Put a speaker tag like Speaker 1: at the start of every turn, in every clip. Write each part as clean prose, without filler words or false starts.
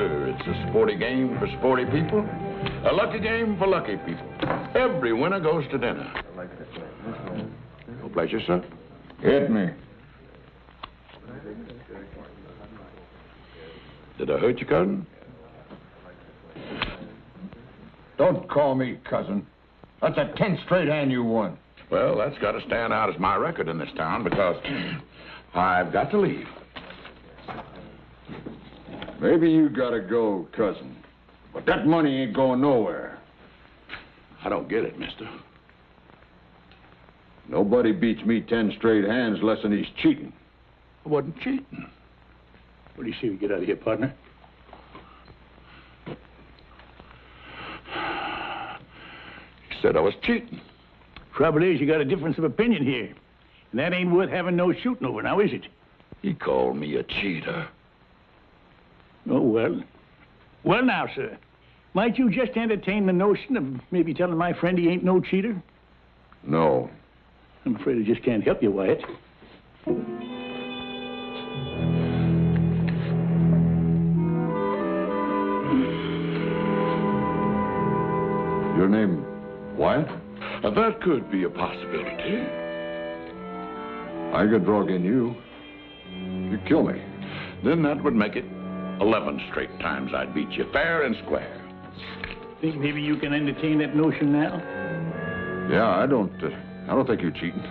Speaker 1: sir. It's a sporty game for sporty people. A lucky game for lucky people. Every winner goes to dinner. No pleasure, sir.
Speaker 2: Hit me.
Speaker 1: Did I hurt you, cousin?
Speaker 2: Don't call me cousin. That's a 10 straight hand you won.
Speaker 1: Well, that's got to stand out as my record in this town because I've got to leave.
Speaker 2: Maybe you gotta go, cousin. But that money ain't going nowhere.
Speaker 1: I don't get it, mister.
Speaker 2: Nobody beats me 10 straight hands less than he's cheating.
Speaker 1: I wasn't cheating.
Speaker 3: What do you say we get out of here, partner?
Speaker 1: He said I was cheating.
Speaker 3: Trouble is, you got a difference of opinion here. And that ain't worth having no shooting over, now is it?
Speaker 1: He called me a cheater.
Speaker 3: Oh, well. Well, now, sir. Might you just entertain the notion of maybe telling my friend he ain't no cheater?
Speaker 2: No.
Speaker 3: I'm afraid I just can't help you, Wyatt.
Speaker 2: Your name, Wyatt?
Speaker 1: That could be a possibility.
Speaker 2: I could drug in you. You'd kill me.
Speaker 1: Then that would make it 11 straight times I'd beat you fair and square.
Speaker 3: Think maybe you can entertain that notion now?
Speaker 2: Yeah, I don't think you're cheating.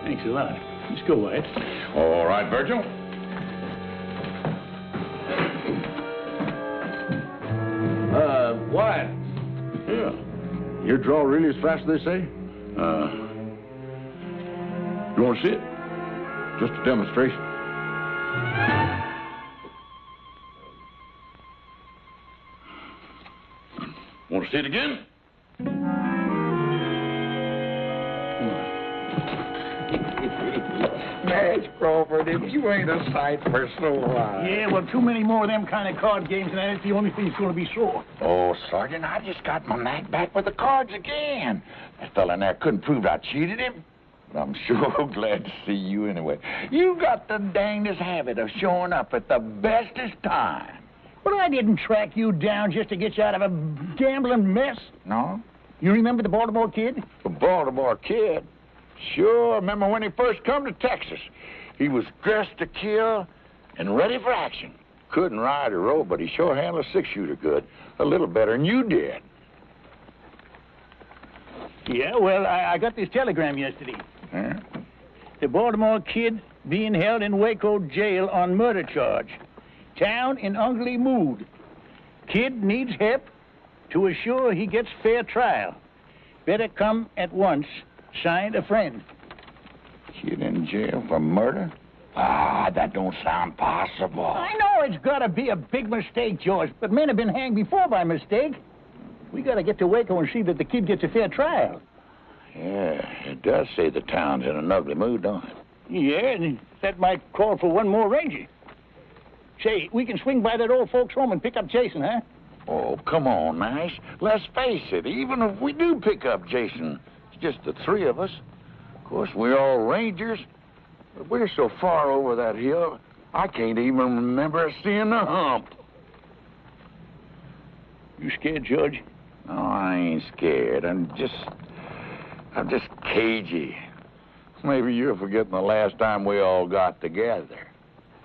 Speaker 3: Thanks a lot. Let's go, Wyatt.
Speaker 1: All right, Virgil.
Speaker 2: Wyatt.
Speaker 1: Yeah.
Speaker 2: You draw really as fast as they say?
Speaker 1: You want to see it?
Speaker 2: Just a demonstration.
Speaker 1: Want to see it again?
Speaker 4: Madge Crawford, if you ain't a sight for sore eyes.
Speaker 3: Yeah, well, too many more of them kind of card games, and that's the only thing that's going to be sore.
Speaker 4: Oh, Sergeant, I just got my knack back with the cards again. That fella in there couldn't prove I cheated him. But I'm sure glad to see you anyway. You got the dangest habit of showing up at the bestest time.
Speaker 3: But I didn't track you down just to get you out of a gambling mess.
Speaker 4: No?
Speaker 3: You remember the Baltimore Kid?
Speaker 4: The Baltimore Kid? Sure, I remember when he first come to Texas. He was dressed to kill and ready for action. Couldn't ride or row, but he sure handled a six-shooter good. A little better than you did.
Speaker 3: Yeah, well, I got this telegram yesterday.
Speaker 4: Huh?
Speaker 3: The Baltimore Kid being held in Waco jail on murder charge. Town in ugly mood. Kid needs help to assure he gets fair trial. Better come at once. Signed, a friend.
Speaker 4: Kid in jail for murder? Ah, that don't sound possible.
Speaker 3: I know it's got to be a big mistake, George, but men have been hanged before by mistake. We got to get to Waco and see that the kid gets a fair trial.
Speaker 4: Yeah, it does say the town's in an ugly mood, don't it?
Speaker 3: Yeah, and that might call for one more ranger. Say, we can swing by that old folks' home and pick up Jason, huh?
Speaker 4: Oh, come on, Nash. Let's face it, even if we do pick up Jason, it's just the three of us. Of course, we're all rangers, but we're so far over that hill, I can't even remember seeing the hump.
Speaker 3: You scared, George?
Speaker 4: No, I ain't scared. I'm just cagey. Maybe you're forgetting the last time we all got together.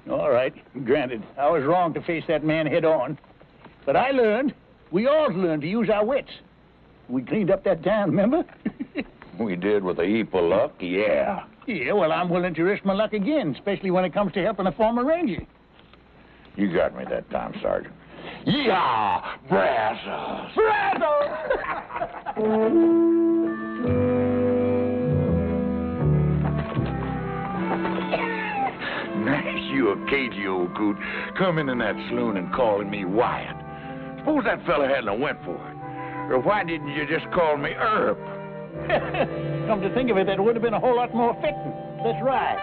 Speaker 3: All right, granted. I was wrong to face that man head on. But I learned, we all learned to use our wits. We cleaned up that town, remember?
Speaker 4: We did with a heap of luck, yeah.
Speaker 3: Yeah, well, I'm willing to risk my luck again, especially when it comes to helping a former ranger.
Speaker 4: You got me that time, Sergeant. Yeehaw! Brazos! Nash, you a cagey old coot, coming in that saloon and calling me Wyatt. Suppose that fella hadn't have went for it. Or why didn't you just call me Herb?
Speaker 3: Come to think of it, that would have been a whole lot more fitting. Let's ride.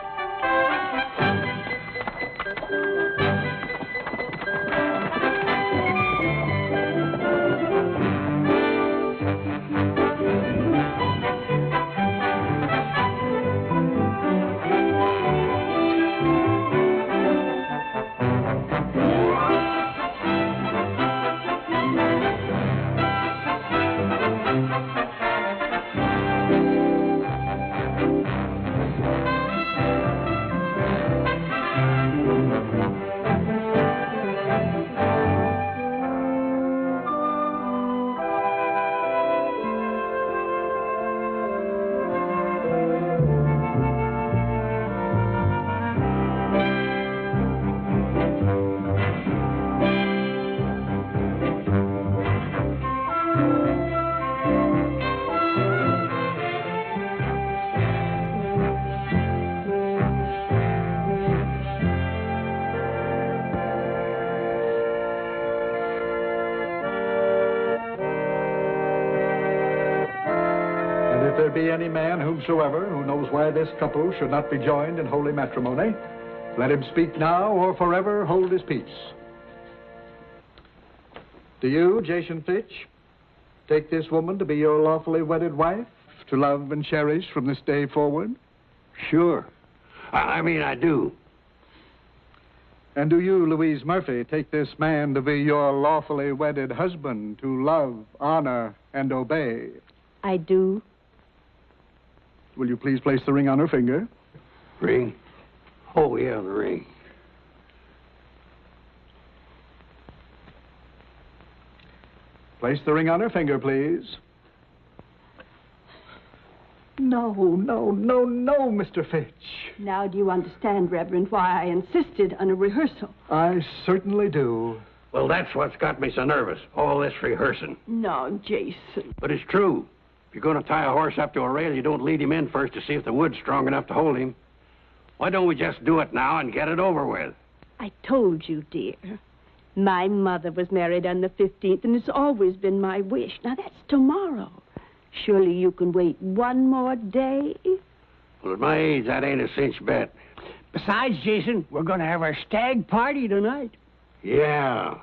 Speaker 5: there be any man whomsoever who knows why this couple should not be joined in holy matrimony, let him speak now or forever hold his peace. Do you, Jason Fitch, take this woman to be your lawfully wedded wife, to love and cherish from this day forward?
Speaker 6: Sure. I mean, I do.
Speaker 5: And do you, Louise Murphy, take this man to be your lawfully wedded husband, to love, honor, and obey?
Speaker 7: I do.
Speaker 5: Will you please place the ring on her finger?
Speaker 6: Ring? Oh, yeah, the ring.
Speaker 5: Place the ring on her finger, please. No, Mr. Fitch.
Speaker 7: Now do you understand, Reverend, why I insisted on a rehearsal?
Speaker 5: I certainly do.
Speaker 6: Well, that's what's got me so nervous, all this rehearsing.
Speaker 7: No, Jason.
Speaker 6: But it's true. If you're going to tie a horse up to a rail, you don't lead him in first to see if the wood's strong enough to hold him. Why don't we just do it now and get it over with?
Speaker 7: I told you, dear. My mother was married on the 15th, and it's always been my wish. Now, that's tomorrow. Surely you can wait one more day?
Speaker 6: Well, at my age, that ain't a cinch bet.
Speaker 3: Besides, Jason, we're going to have our stag party tonight.
Speaker 6: Yeah.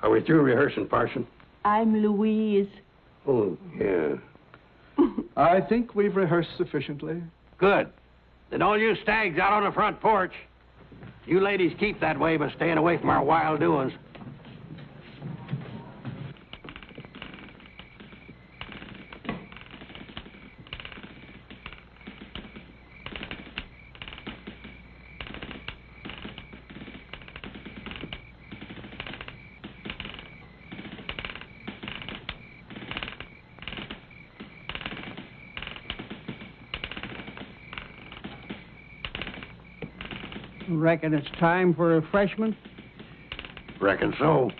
Speaker 6: Are we through rehearsing, Parson?
Speaker 7: I'm Louise.
Speaker 6: Oh, yeah.
Speaker 5: I think we've rehearsed sufficiently.
Speaker 6: Good. Then all you stags out on the front porch. You ladies keep that way by staying away from our wild doings.
Speaker 3: Reckon it's time for refreshment?
Speaker 6: Reckon so.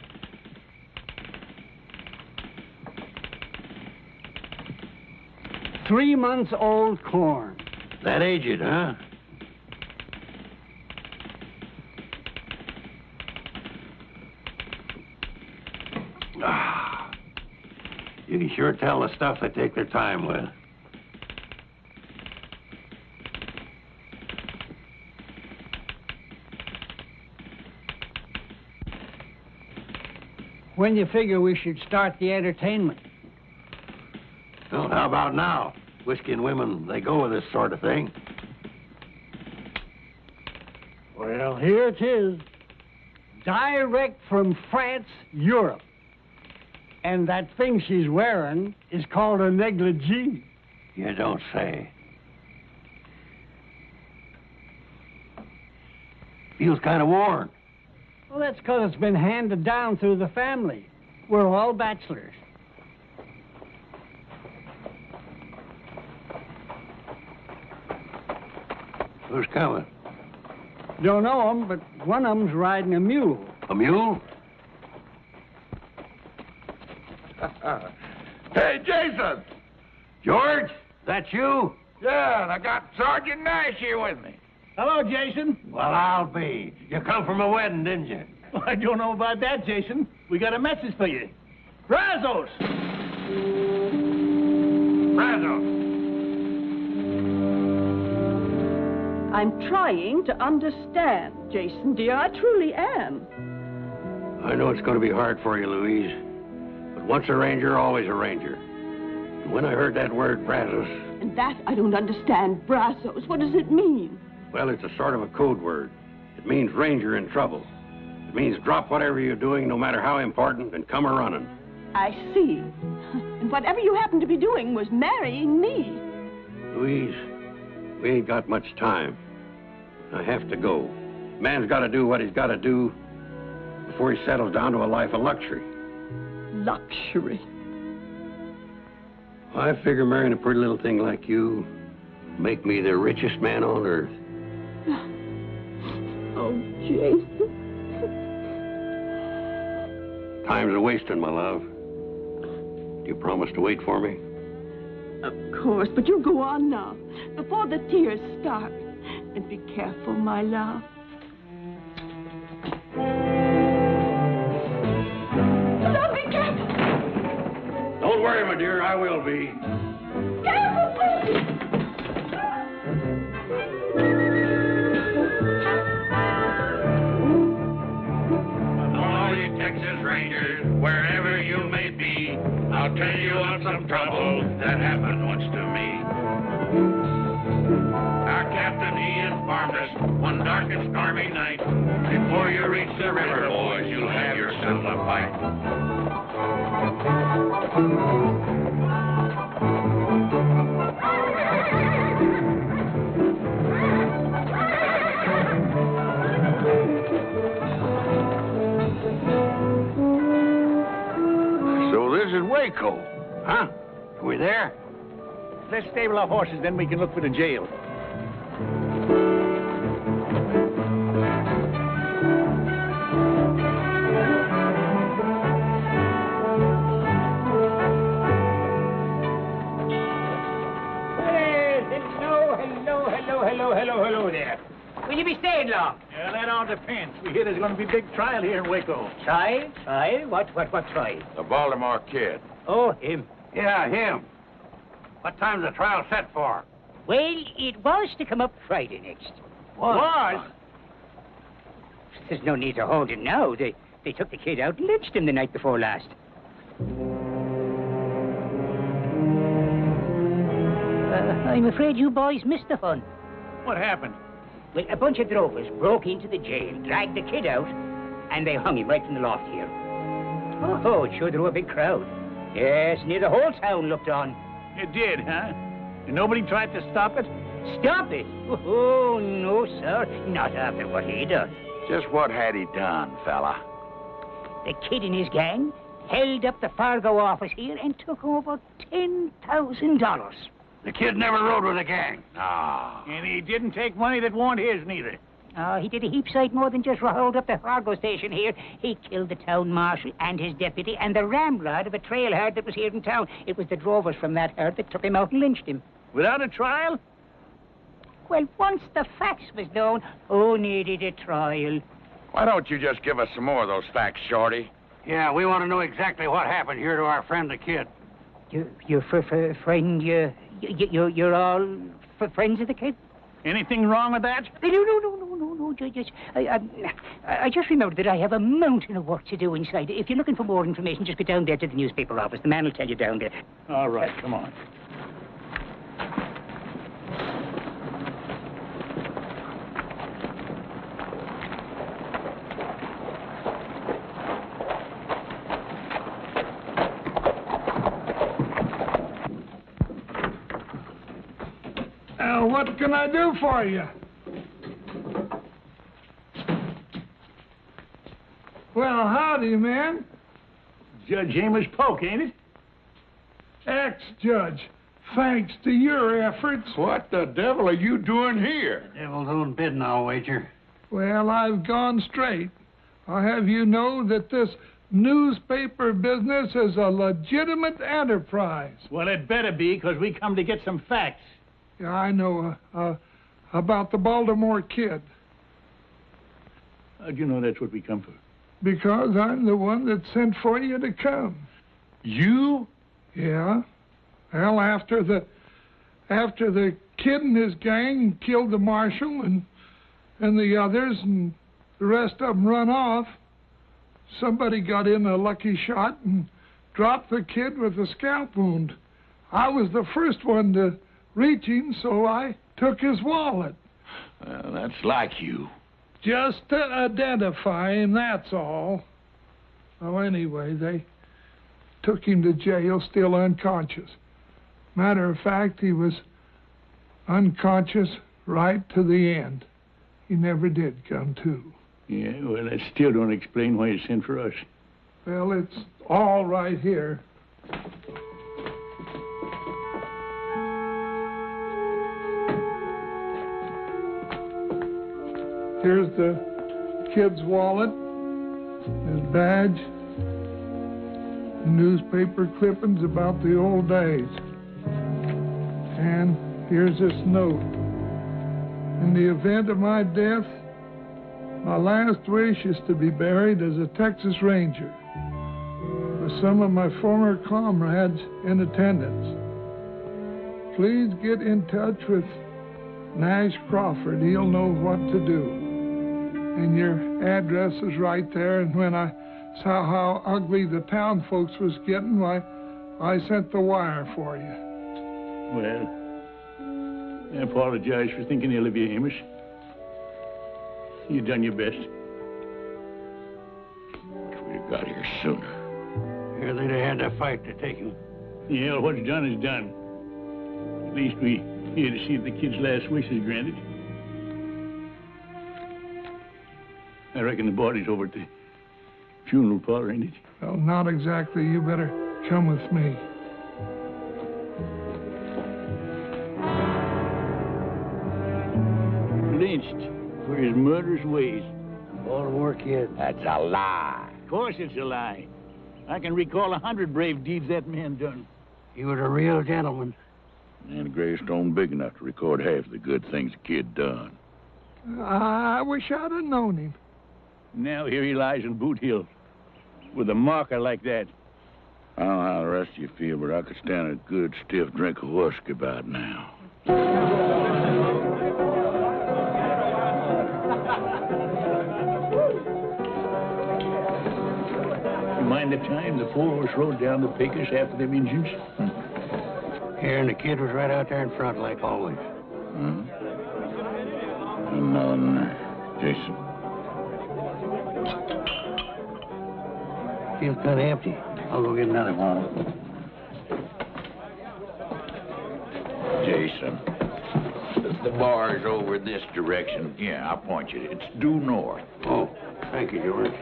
Speaker 3: Three-month-old corn.
Speaker 6: That aged, huh? Ah, you can sure tell the stuff they take their time with.
Speaker 3: When you figure we should start the entertainment?
Speaker 6: Well, how about now? Whiskey and women, they go with this sort of thing.
Speaker 3: Well, here it is. Direct from France, Europe. And that thing she's wearing is called a negligee.
Speaker 6: You don't say. Feels kind of worn.
Speaker 3: Well, that's because it's been handed down through the family. We're all bachelors.
Speaker 6: Who's coming?
Speaker 3: Don't know 'em, but one of 'em's riding a mule.
Speaker 6: A mule?
Speaker 1: Hey, Jason!
Speaker 6: George, that you?
Speaker 1: Yeah, and I got Sergeant Nash here with me.
Speaker 3: Hello, Jason.
Speaker 6: Well, I'll be. You come from a wedding, didn't you?
Speaker 3: Well, I don't know about that, Jason. We got a message for you. Brazos!
Speaker 1: Brazos!
Speaker 7: I'm trying to understand, Jason, dear. I truly am.
Speaker 6: I know it's going to be hard for you, Louise. But once a ranger, always a ranger. And when I heard that word, Brazos...
Speaker 7: And that I don't understand. Brazos, what does it mean?
Speaker 6: Well, it's a sort of a code word. It means ranger in trouble. It means drop whatever you're doing, no matter how important, and come a-running.
Speaker 7: I see. And whatever you happen to be doing was marrying me.
Speaker 6: Louise, we ain't got much time. I have to go. Man's got to do what he's got to do before he settles down to a life of luxury.
Speaker 7: Luxury.
Speaker 6: I figure marrying a pretty little thing like you make me the richest man on earth.
Speaker 7: Oh, Jason.
Speaker 6: Time's a-wasting, my love. Do you promise to wait for me?
Speaker 7: Of course, but you go on now, before the tears start. And be careful, my love. No, be careful!
Speaker 6: Don't worry, my dear, I will be.
Speaker 7: Careful, please!
Speaker 1: strangers, wherever you may be, I'll tell you of some trouble that happened once to me. Our captain, he informed us one dark and stormy night, before you reach the river, boys, you'll have yourself a fight.
Speaker 4: So this is Waco, huh? Are we there?
Speaker 3: Let's stable our horses, then we can look for the jail.
Speaker 8: Hello there. Will you be staying long?
Speaker 3: Yeah, that all depends. We hear there's going to be a big trial here in Waco.
Speaker 8: Trial? Trial? What trial?
Speaker 4: The Baltimore Kid.
Speaker 8: Oh, him.
Speaker 6: Yeah, him. What time's the trial set for?
Speaker 8: Well, it was to come up Friday next.
Speaker 3: Was?
Speaker 8: There's no need to hold it now. They took the kid out and lynched him the night before last. I'm afraid you boys missed the fun.
Speaker 3: What happened?
Speaker 8: Well, a bunch of drovers broke into the jail, dragged the kid out, and they hung him right from the loft here. Oh, it sure drew a big crowd. Yes, near the whole town looked on.
Speaker 3: It did, huh? And nobody tried to stop it?
Speaker 8: Stop it? Oh, no, sir. Not after what he done.
Speaker 4: Just what had he done, fella?
Speaker 8: The kid and his gang held up the Fargo office here and took over $10,000.
Speaker 6: The kid never rode with a gang.
Speaker 4: Ah.
Speaker 3: And he didn't take money that wasn't his, neither.
Speaker 8: He did a heap sight more than just hold up the Fargo station here. He killed the town marshal and his deputy and the ramrod of a trail herd that was here in town. It was the drovers from that herd that took him out and lynched him.
Speaker 3: Without a trial?
Speaker 8: Well, once the facts was known, who needed a trial?
Speaker 4: Why don't you just give us some more of those facts, Shorty?
Speaker 6: Yeah, we want to know exactly what happened here to our friend the kid.
Speaker 8: Your friend, you're all friends of the kid?
Speaker 3: Anything wrong with that?
Speaker 8: No. I just remembered that I have a mountain of work to do inside. If you're looking for more information, just go down there to the newspaper office. The man will tell you down there.
Speaker 3: All right, come on.
Speaker 9: What can I do for you? Well, howdy, man.
Speaker 3: Judge Amos Polk, ain't it?
Speaker 9: Ex-judge, thanks to your efforts.
Speaker 1: What the devil are you doing here?
Speaker 6: Devil's own bidding, I'll wager.
Speaker 9: Well, I've gone straight. I'll have you know that this newspaper business is a legitimate enterprise.
Speaker 3: Well, it better be, because we come to get some facts.
Speaker 9: Yeah, I know about the Baltimore Kid.
Speaker 3: How'd you know that's what we come for?
Speaker 9: Because I'm the one that sent for you to come.
Speaker 1: You?
Speaker 9: Yeah. Well, after the kid and his gang killed the marshal and the others and the rest of them run off, somebody got in a lucky shot and dropped the kid with a scalp wound. I was the first one to reach him, so I took his wallet.
Speaker 1: That's like you.
Speaker 9: Just to identify him, that's all. Well, anyway, they took him to jail still unconscious. Matter of fact, he was unconscious right to the end. He never did come to.
Speaker 3: Yeah, well, that still don't explain why you sent for us.
Speaker 9: Well, it's all right here. Here's the kid's wallet, his badge, newspaper clippings about the old days. And here's this note. In the event of my death, my last wish is to be buried as a Texas Ranger with some of my former comrades in attendance. Please get in touch with Nash Crawford. He'll know what to do. And your address is right there, and when I saw how ugly the town folks was getting, why, I sent the wire for you.
Speaker 3: Well, I apologize for thinking ill of you, Amos. You done your best.
Speaker 4: If we'd have got here sooner.
Speaker 6: Here they'd have had to fight to take him.
Speaker 3: Yeah, what's done is done. At least we here to see if the kid's last wish is granted. I reckon the body's over at the funeral parlor, ain't it?
Speaker 9: Well, not exactly. You better come with me.
Speaker 3: Lynched for his murderous ways.
Speaker 6: Baltimore kid.
Speaker 4: That's a lie.
Speaker 3: Of course it's a lie. I can recall 100 brave deeds that man done.
Speaker 6: He was a real gentleman.
Speaker 4: And a gravestone big enough to record half the good things the kid done.
Speaker 9: I wish I'd have known him.
Speaker 3: Now here he lies in Boot Hill with a marker like that.
Speaker 4: I don't know how the rest of you feel, but I could stand a good stiff drink of whiskey about now.
Speaker 3: You mind the time the four of us rode down the Pecos after them Injuns?
Speaker 6: Here, and the kid was right out there in front, like always.
Speaker 4: Another night. Jason.
Speaker 6: Feels kind of empty. I'll go get another one.
Speaker 4: Jason. The bar's over this direction. Yeah, I'll point you. It's due north.
Speaker 6: Oh, thank you, George.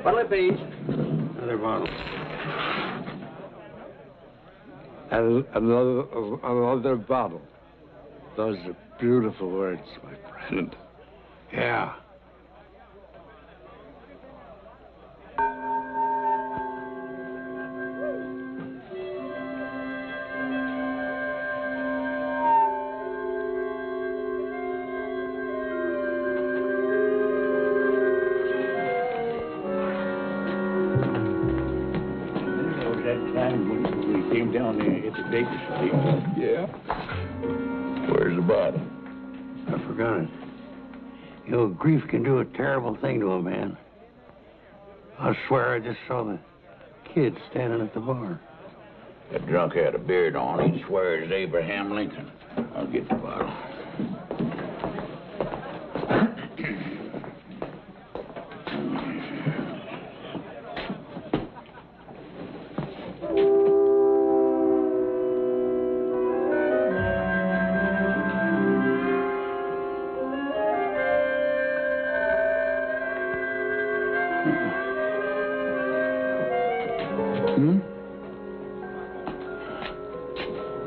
Speaker 6: What'll it be? Another bottle.
Speaker 2: Another bottle. Those are beautiful words, my friend.
Speaker 6: Yeah.
Speaker 3: Down there at the Davis place.
Speaker 4: Yeah. Where's the body?
Speaker 6: I forgot it. You know, grief can do a terrible thing to a man. I swear I just saw the kid standing at the bar.
Speaker 4: That drunk had a beard on. He'd swear it's Abraham Lincoln. I'll get the bottle.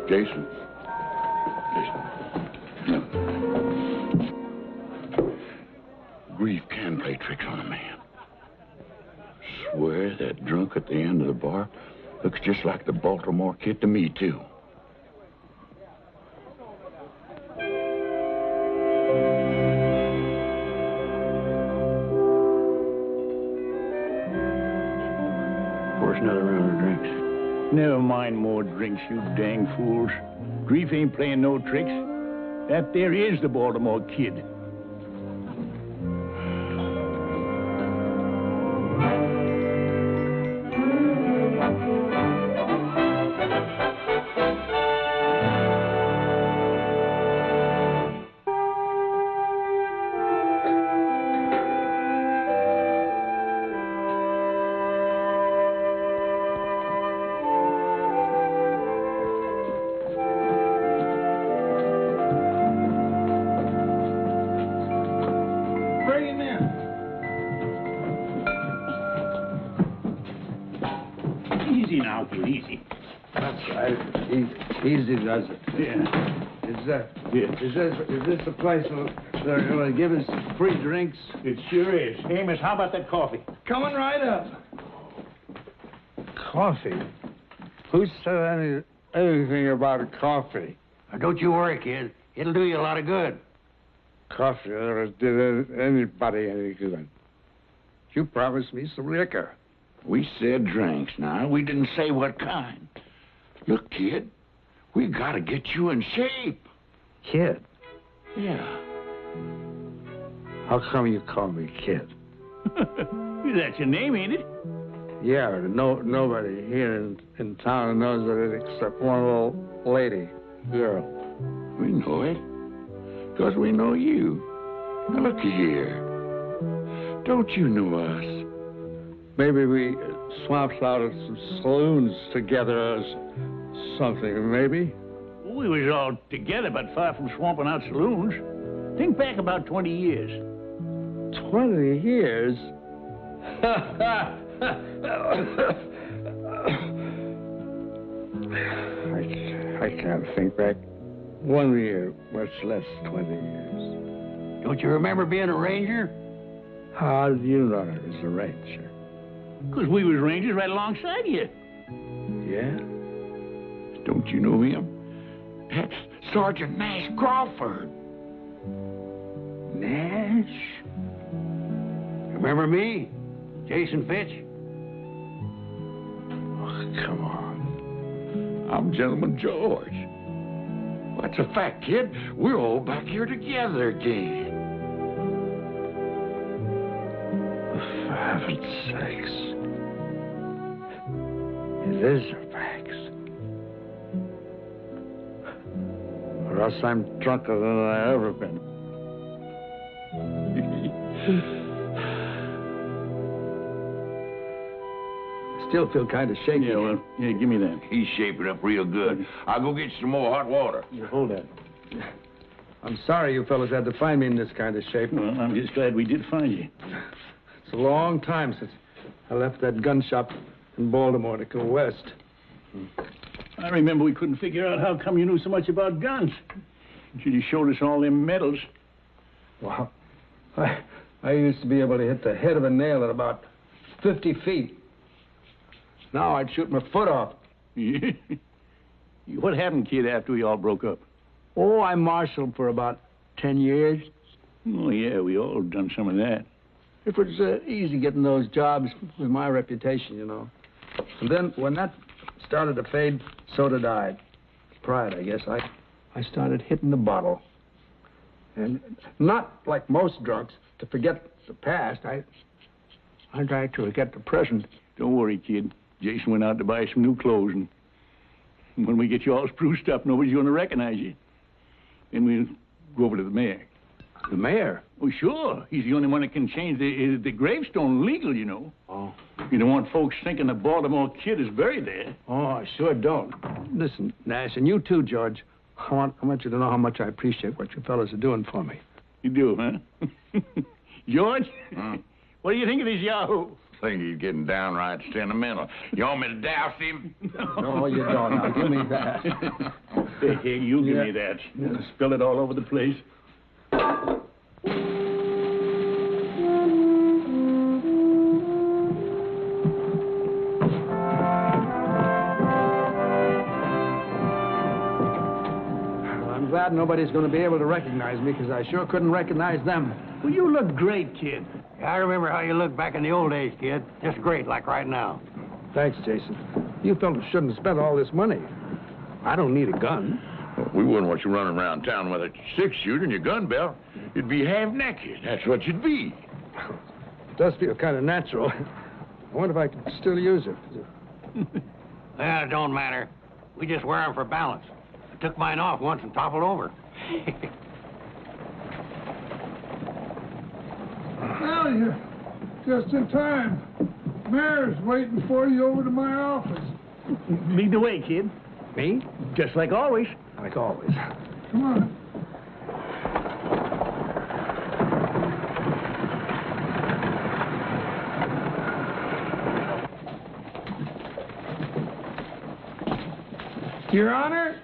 Speaker 4: Jason. Grief can play tricks on a man. Swear that drunk at the end of the bar looks just like the Baltimore kid to me, too.
Speaker 6: Pour us another round of drinks.
Speaker 3: Never mind more drinks, you dang fools. Grief ain't playing no tricks. That there is the Baltimore kid. Easy now, kid, easy.
Speaker 2: That's right. Easy does it.
Speaker 3: Yeah.
Speaker 2: Is this the place where they're going to give us free drinks?
Speaker 3: It sure is. Amos, how about that coffee?
Speaker 9: Coming right up.
Speaker 2: Coffee? Who said anything about coffee?
Speaker 6: Now, don't you worry, kid. It'll do you a lot of good.
Speaker 2: Coffee never did anybody any good. You promised me some liquor.
Speaker 4: We said drinks now. We didn't say what kind. Look, kid, we gotta get you in shape.
Speaker 2: Kid?
Speaker 4: Yeah.
Speaker 2: How come you call me kid?
Speaker 3: That's your name, ain't it?
Speaker 2: Yeah, but nobody here in town knows it except one little lady, girl.
Speaker 1: We know it. Because we know you. Now, looky here. Don't you know us?
Speaker 2: Maybe we swapped out at some saloons together or something, maybe.
Speaker 3: We was all together, but far from swamping out saloons. Think back about 20 years.
Speaker 2: 20 years? I can't think back 1 year, much less 20 years.
Speaker 6: Don't you remember being a ranger?
Speaker 2: How did you know I was a ranger?
Speaker 3: Because we was rangers right alongside you.
Speaker 2: Yeah?
Speaker 1: Don't you know him? That's Sergeant Nash Crawford.
Speaker 2: Nash?
Speaker 6: Remember me? Jason Fitch?
Speaker 2: Oh, come on.
Speaker 1: I'm Gentleman George. That's a fact, kid. We're all back here together again.
Speaker 2: For heaven's sakes. It is a fact. Or else I'm drunker than I ever been.
Speaker 6: Still feel kind of shaky.
Speaker 3: Yeah, well, yeah, give me that.
Speaker 1: He's shaping up real good. I'll go get you some more hot water.
Speaker 3: You hold that.
Speaker 6: I'm sorry you fellas had to find me in this kind of shape.
Speaker 3: Well, I'm just glad we did find you.
Speaker 6: It's a long time since I left that gun shop in Baltimore to go west.
Speaker 3: I remember we couldn't figure out how come you knew so much about guns. Until you showed us all them medals.
Speaker 6: Wow. I used to be able to hit the head of a nail at about 50 feet. Now I'd shoot my foot off.
Speaker 3: What happened, kid, after we all broke up?
Speaker 6: Oh, I marshaled for about 10 years.
Speaker 3: Oh, yeah, we all done some of that.
Speaker 6: It was easy getting those jobs with my reputation, you know. And then when that started to fade, so did I. Pride, I guess. I started hitting the bottle. And not like most drunks, to forget the past. I tried to forget the present.
Speaker 3: Don't worry, kid. Jason went out to buy some new clothes, and when we get you all spruced up, nobody's going to recognize you. Then we'll go over to the mayor.
Speaker 6: The mayor?
Speaker 3: Oh, sure. He's the only one that can change the gravestone legal, you know.
Speaker 6: Oh.
Speaker 3: You don't want folks thinking the Baltimore kid is buried there.
Speaker 6: Oh, I sure don't. Listen, Nash, and you too, George. I want you to know how much I appreciate what you fellas are doing for me.
Speaker 3: You do, huh? George? What do you think of this Yahoo?
Speaker 1: I think he's getting downright sentimental. You want me to douse him?
Speaker 6: No, you don't. Now, give me that.
Speaker 3: Hey, you give me that. Spill it all over the place.
Speaker 6: I'm glad nobody's going to be able to recognize me, because I sure couldn't recognize them.
Speaker 3: Well, you look great, kid.
Speaker 6: I remember how you looked back in the old days, kid. Just great, like right now. Thanks, Jason. You fellas shouldn't have spent all this money. I don't need a gun.
Speaker 1: Well, we wouldn't want you running around town with a six-shooter and your gun belt. You'd be half-naked. That's what you'd be.
Speaker 6: It does feel kind of natural. I wonder if I can still use it.
Speaker 10: Well, it don't matter. We just wear them for balance. I took mine off once and toppled over.
Speaker 9: Well, you're just in time. Mayor's waiting for you over to my office.
Speaker 3: Lead the way, kid.
Speaker 6: Me?
Speaker 3: Just like always.
Speaker 6: Like always.
Speaker 9: Come on. Your Honor,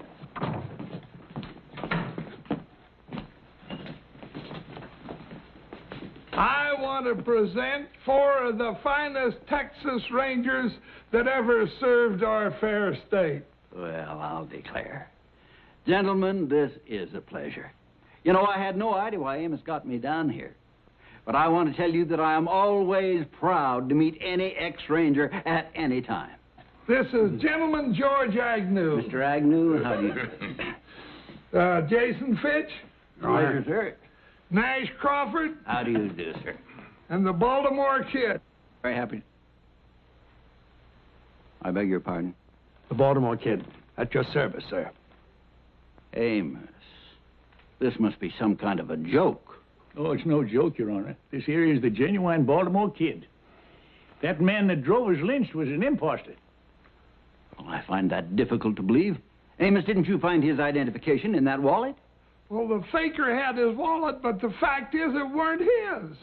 Speaker 9: I want to present 4 of the finest Texas Rangers that ever served our fair state.
Speaker 10: Well, I'll declare. Gentlemen, this is a pleasure. You know, I had no idea why Amos got me down here. But I want to tell you that I am always proud to meet any ex-Ranger at any time.
Speaker 9: This is Gentleman George Agnew.
Speaker 10: Mr. Agnew, how do you do?
Speaker 9: Jason Fitch.
Speaker 10: Pleasure, sir.
Speaker 9: Nash Crawford,
Speaker 10: How do you do, sir?
Speaker 9: and the Baltimore Kid.
Speaker 10: Very happy. I beg your pardon?
Speaker 6: The Baltimore Kid. At your service, sir.
Speaker 10: Amos, this must be some kind of a joke.
Speaker 3: Oh, it's no joke, Your Honor. This here is the genuine Baltimore Kid. That man that drove us lynched was an imposter.
Speaker 10: Well, I find that difficult to believe. Amos, didn't you find his identification in that wallet?
Speaker 9: Well, the faker had his wallet, but the fact is it weren't his.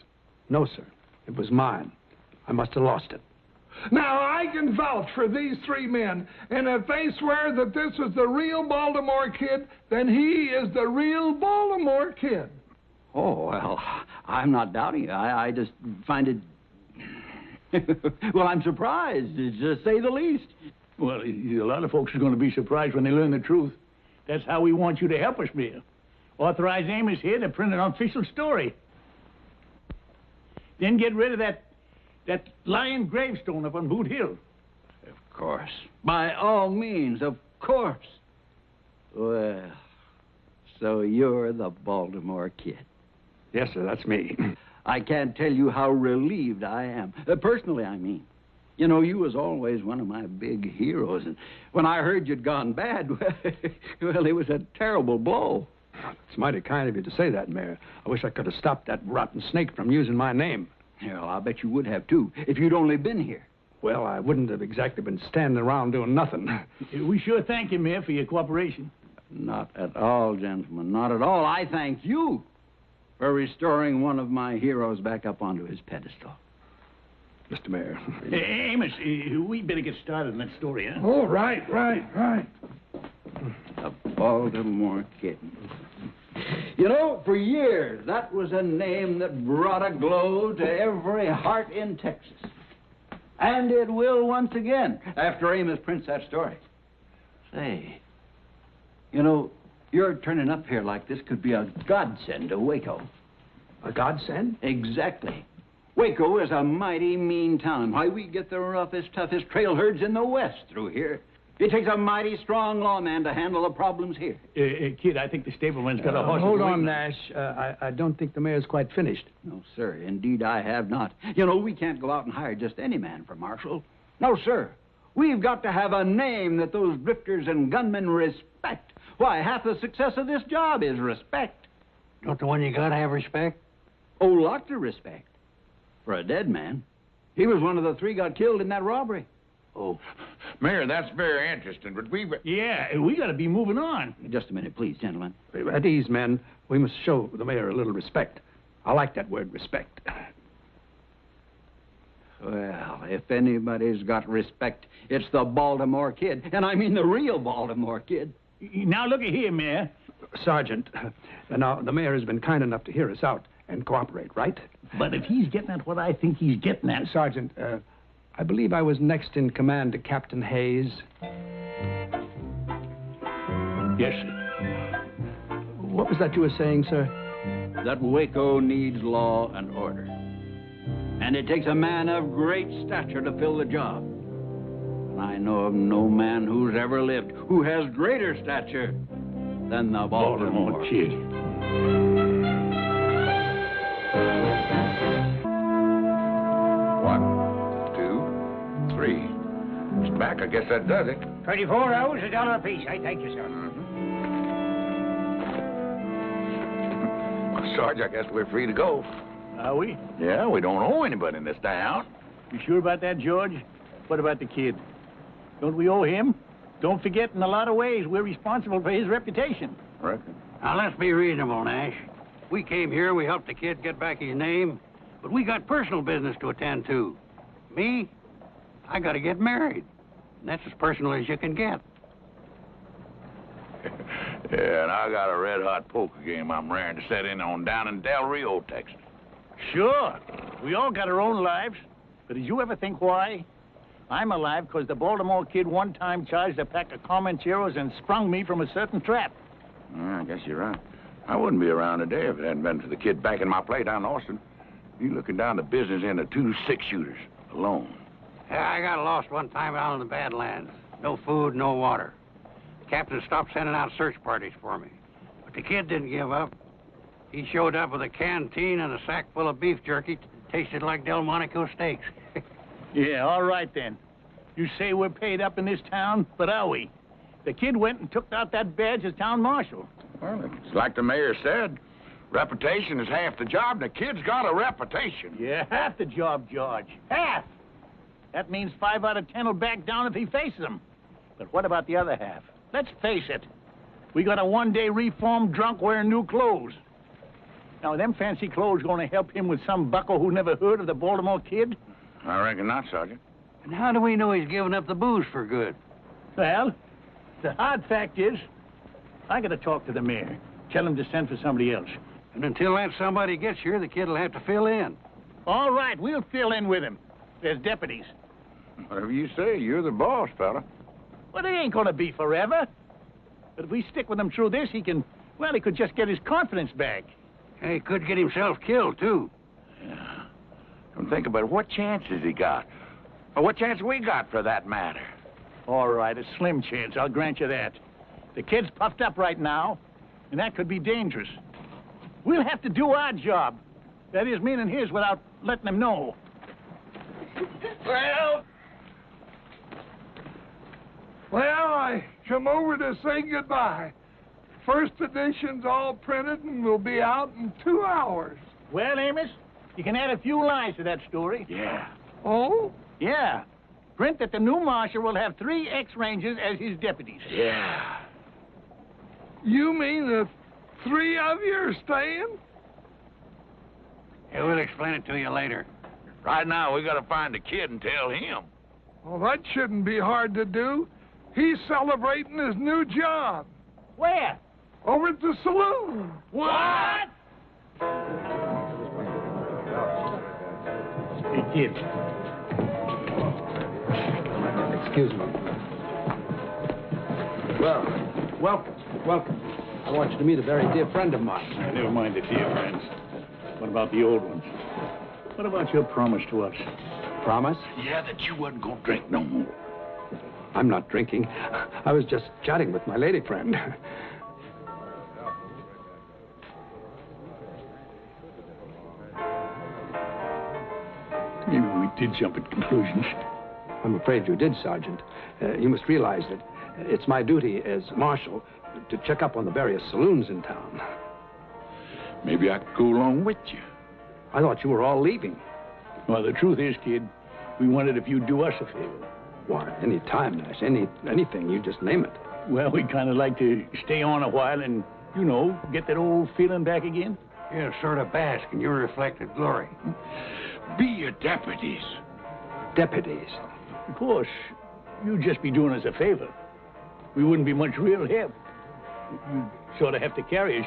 Speaker 6: No, sir. It was mine. I must have lost it.
Speaker 9: Now, I can vouch for these three men, and if they swear that this is the real Baltimore Kid, then he is the real Baltimore Kid.
Speaker 10: Oh, well, I'm not doubting it. I just find it... well, I'm surprised, to say the least.
Speaker 3: Well, a lot of folks are going to be surprised when they learn the truth. That's how we want you to help us, Mayor. Authorize Amos here to print an official story. Then get rid of that lying gravestone up on Boot Hill.
Speaker 10: Of course. By all means, of course. Well, so you're the Baltimore Kid.
Speaker 6: Yes, sir, that's me.
Speaker 10: I can't tell you how relieved I am. Personally, I mean. You know, you was always one of my big heroes, and when I heard you'd gone bad, well, it was a terrible blow.
Speaker 6: It's mighty kind of you to say that, Mayor. I wish I could have stopped that rotten snake from using my name.
Speaker 10: Yeah, well, I'll bet you would have, too, if you'd only been here.
Speaker 6: Well, I wouldn't have exactly been standing around doing nothing.
Speaker 3: We sure thank you, Mayor, for your cooperation.
Speaker 10: Not at all, gentlemen, not at all. I thank you for restoring one of my heroes back up onto his pedestal.
Speaker 6: Mr. Mayor.
Speaker 3: Amos, we better get started on that story, huh?
Speaker 9: Oh, right.
Speaker 10: The Baltimore Kid. You know, for years, that was a name that brought a glow to every heart in Texas. And it will once again, after Amos prints that story. Say, you know, your turning up here like this could be a godsend to Waco.
Speaker 6: A godsend?
Speaker 10: Exactly. Waco is a mighty mean town. Why, we get the roughest, toughest trail herds in the West through here. It takes a mighty strong lawman to handle the problems here.
Speaker 3: Kid, I think the stableman's got a horse.
Speaker 6: Hold on, Nash. I don't think the mayor's quite finished.
Speaker 10: No, sir. Indeed, I have not. You know, we can't go out and hire just any man for marshal. No, sir. We've got to have a name that those drifters and gunmen respect. Why, half the success of this job is respect.
Speaker 11: Don't the one you gotta have respect?
Speaker 10: Oh, lots of respect. For a dead man. He was one of the three got killed in that robbery.
Speaker 3: Oh.
Speaker 1: Mayor, that's very interesting, but we
Speaker 3: got to be moving on.
Speaker 10: Just a minute, please, gentlemen.
Speaker 6: At ease, men. We must show the mayor a little respect. I like that word, respect.
Speaker 10: Well, if anybody's got respect, it's the Baltimore Kid. And I mean the real Baltimore Kid.
Speaker 3: Now, looky here, Mayor.
Speaker 6: Sergeant, now, the mayor has been kind enough to hear us out and cooperate, right?
Speaker 3: But if he's getting at what I think he's getting at...
Speaker 6: Sergeant, I believe I was next in command to Captain Hayes.
Speaker 3: Yes, sir.
Speaker 6: What was that you were saying, sir?
Speaker 10: That Waco needs law and order. And it takes a man of great stature to fill the job. And I know of no man who's ever lived who has greater stature than the Baltimore
Speaker 3: Kid.
Speaker 1: One, two, three. It's back. I guess that does it.
Speaker 8: 24 hours, $1 apiece. I thank you, sir.
Speaker 1: Well, Sarge, I guess we're free to go.
Speaker 3: Are we?
Speaker 1: Yeah, we don't owe anybody in this town.
Speaker 3: You sure about that, George? What about the kid? Don't we owe him? Don't forget, in a lot of ways, we're responsible for his reputation.
Speaker 1: Reckon.
Speaker 11: Now, let's be reasonable, Nash. We came here, we helped the kid get back his name, but we got personal business to attend to. Me, I gotta get married. And that's as personal as you can get.
Speaker 1: Yeah, and I got a red-hot poker game I'm raring to set in on down in Del Rio, Texas.
Speaker 3: Sure. We all got our own lives. But did you ever think why? I'm alive because the Baltimore Kid one time charged a pack of Comancheros and sprung me from a certain trap.
Speaker 1: I guess you're right. I wouldn't be around today if it hadn't been for the kid backing my play down in Austin. You looking down the business end of 2 6-shooters alone.
Speaker 11: Yeah, I got lost one time out in the Badlands. No food, no water. The captain stopped sending out search parties for me. But the kid didn't give up. He showed up with a canteen and a sack full of beef jerky. Tasted like Delmonico steaks.
Speaker 3: Yeah, all right then. You say we're paid up in this town, but are we? The kid went and took out that badge as town marshal.
Speaker 4: Well, it's like the mayor said. Reputation is half the job, and the kid's got a reputation.
Speaker 3: Yeah, half the job, George. Half! That means 5 out of 10 will back down if he faces them. But what about the other half? Let's face it. We got a one-day reformed drunk wearing new clothes. Now, are them fancy clothes going to help him with some bucko who never heard of the Baltimore Kid?
Speaker 4: I reckon not, Sergeant.
Speaker 11: And how do we know he's given up the booze for good?
Speaker 3: Well, the hard fact is, I got to talk to the mayor. Tell him to send for somebody else.
Speaker 11: And until that somebody gets here, the kid will have to fill in.
Speaker 3: All right, we'll fill in with him. There's deputies.
Speaker 4: Whatever you say, you're the boss, fella.
Speaker 3: Well, it ain't going to be forever. But if we stick with him through this, he could just get his confidence back.
Speaker 11: Hey, he could get himself killed, too.
Speaker 4: Yeah. And think about it. What chance has he got? Or what chance we got, for that matter?
Speaker 3: All right, a slim chance, I'll grant you that. The kid's puffed up right now, and that could be dangerous. We'll have to do our job. That is, meaning his, without letting him know.
Speaker 9: Well, I come over to say goodbye. First edition's all printed and will be out in 2 hours.
Speaker 3: Well, Amos, you can add a few lines to that story.
Speaker 4: Yeah.
Speaker 9: Oh?
Speaker 3: Yeah. Print that the new marshal will have 3 ex-rangers as his deputies.
Speaker 4: Yeah.
Speaker 9: You mean the 3 of you are staying?
Speaker 11: Yeah, we'll explain it to you later.
Speaker 4: Right now, we got to find the kid and tell him.
Speaker 9: Well, that shouldn't be hard to do. He's celebrating his new job.
Speaker 3: Where?
Speaker 9: Over at the saloon.
Speaker 3: What? Hey, kid.
Speaker 6: Excuse me. Well, welcome. I want you to meet a very dear friend of mine.
Speaker 3: Never mind the dear friends. What about the old ones? What about your promise to us?
Speaker 6: Promise?
Speaker 4: Yeah, that you wasn't going to drink no more.
Speaker 6: I'm not drinking. I was just chatting with my lady friend.
Speaker 3: Maybe we did jump at conclusions.
Speaker 6: I'm afraid you did, Sergeant. You must realize that it's my duty as marshal to check up on the various saloons in town.
Speaker 4: Maybe I could go along with you.
Speaker 6: I thought you were all leaving.
Speaker 3: Well, the truth is, kid, we wondered if you'd do us a favor.
Speaker 6: Why, any time, Nash. Anything. You just name it.
Speaker 3: Well, we'd kind of like to stay on a while and, get that old feeling back again.
Speaker 11: Yeah, sort of bask in your reflected glory.
Speaker 4: Be your deputies.
Speaker 6: Deputies?
Speaker 3: Of course, you'd just be doing us a favor. We wouldn't be much real help. You'd sort of have to carry us,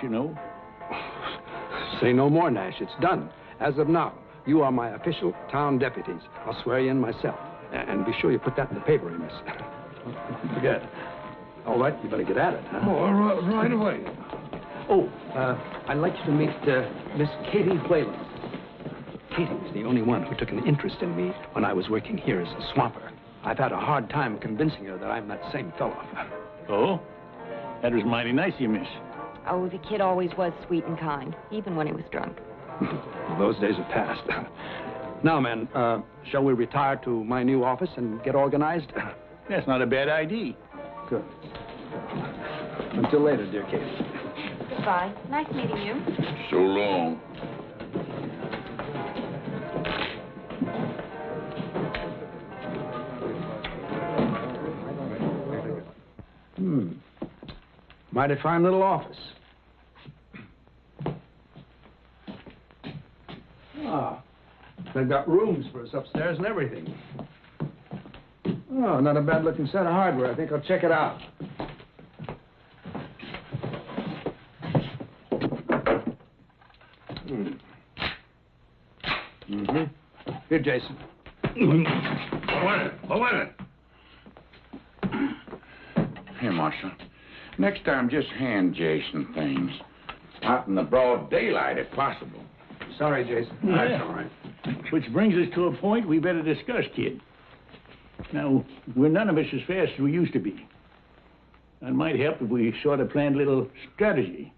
Speaker 6: Say no more, Nash. It's done. As of now, you are my official town deputies. I'll swear you in myself. And be sure you put that in the paper, Amos. Forget. All right, you better get at it, huh?
Speaker 9: Oh, right away.
Speaker 6: Oh, I'd like you to meet Miss Katie Whalen. Katie was the only one who took an interest in me when I was working here as a swamper. I've had a hard time convincing her that I'm that same fellow.
Speaker 3: Oh? That was mighty nice of you, miss.
Speaker 12: Oh, the kid always was sweet and kind, even when he was drunk.
Speaker 6: Those days are past. Now, men, shall we retire to my new office and get organized?
Speaker 3: That's not a bad idea.
Speaker 6: Good. Until later, dear Katie.
Speaker 12: Goodbye. Nice meeting you.
Speaker 4: So long.
Speaker 6: Mighty fine little office. Ah, they've got rooms for us upstairs and everything. Oh, not a bad-looking set of hardware. I think I'll check it out. Here, Jason.
Speaker 4: Wait a Here, Marshal. Next time, just hand Jason things. Out in the broad daylight, if possible.
Speaker 6: Sorry, Jason.
Speaker 3: That's all right. Which brings us to a point we better discuss, kid. Now, we're none of us as fast as we used to be. It might help if we sort of planned a little strategy.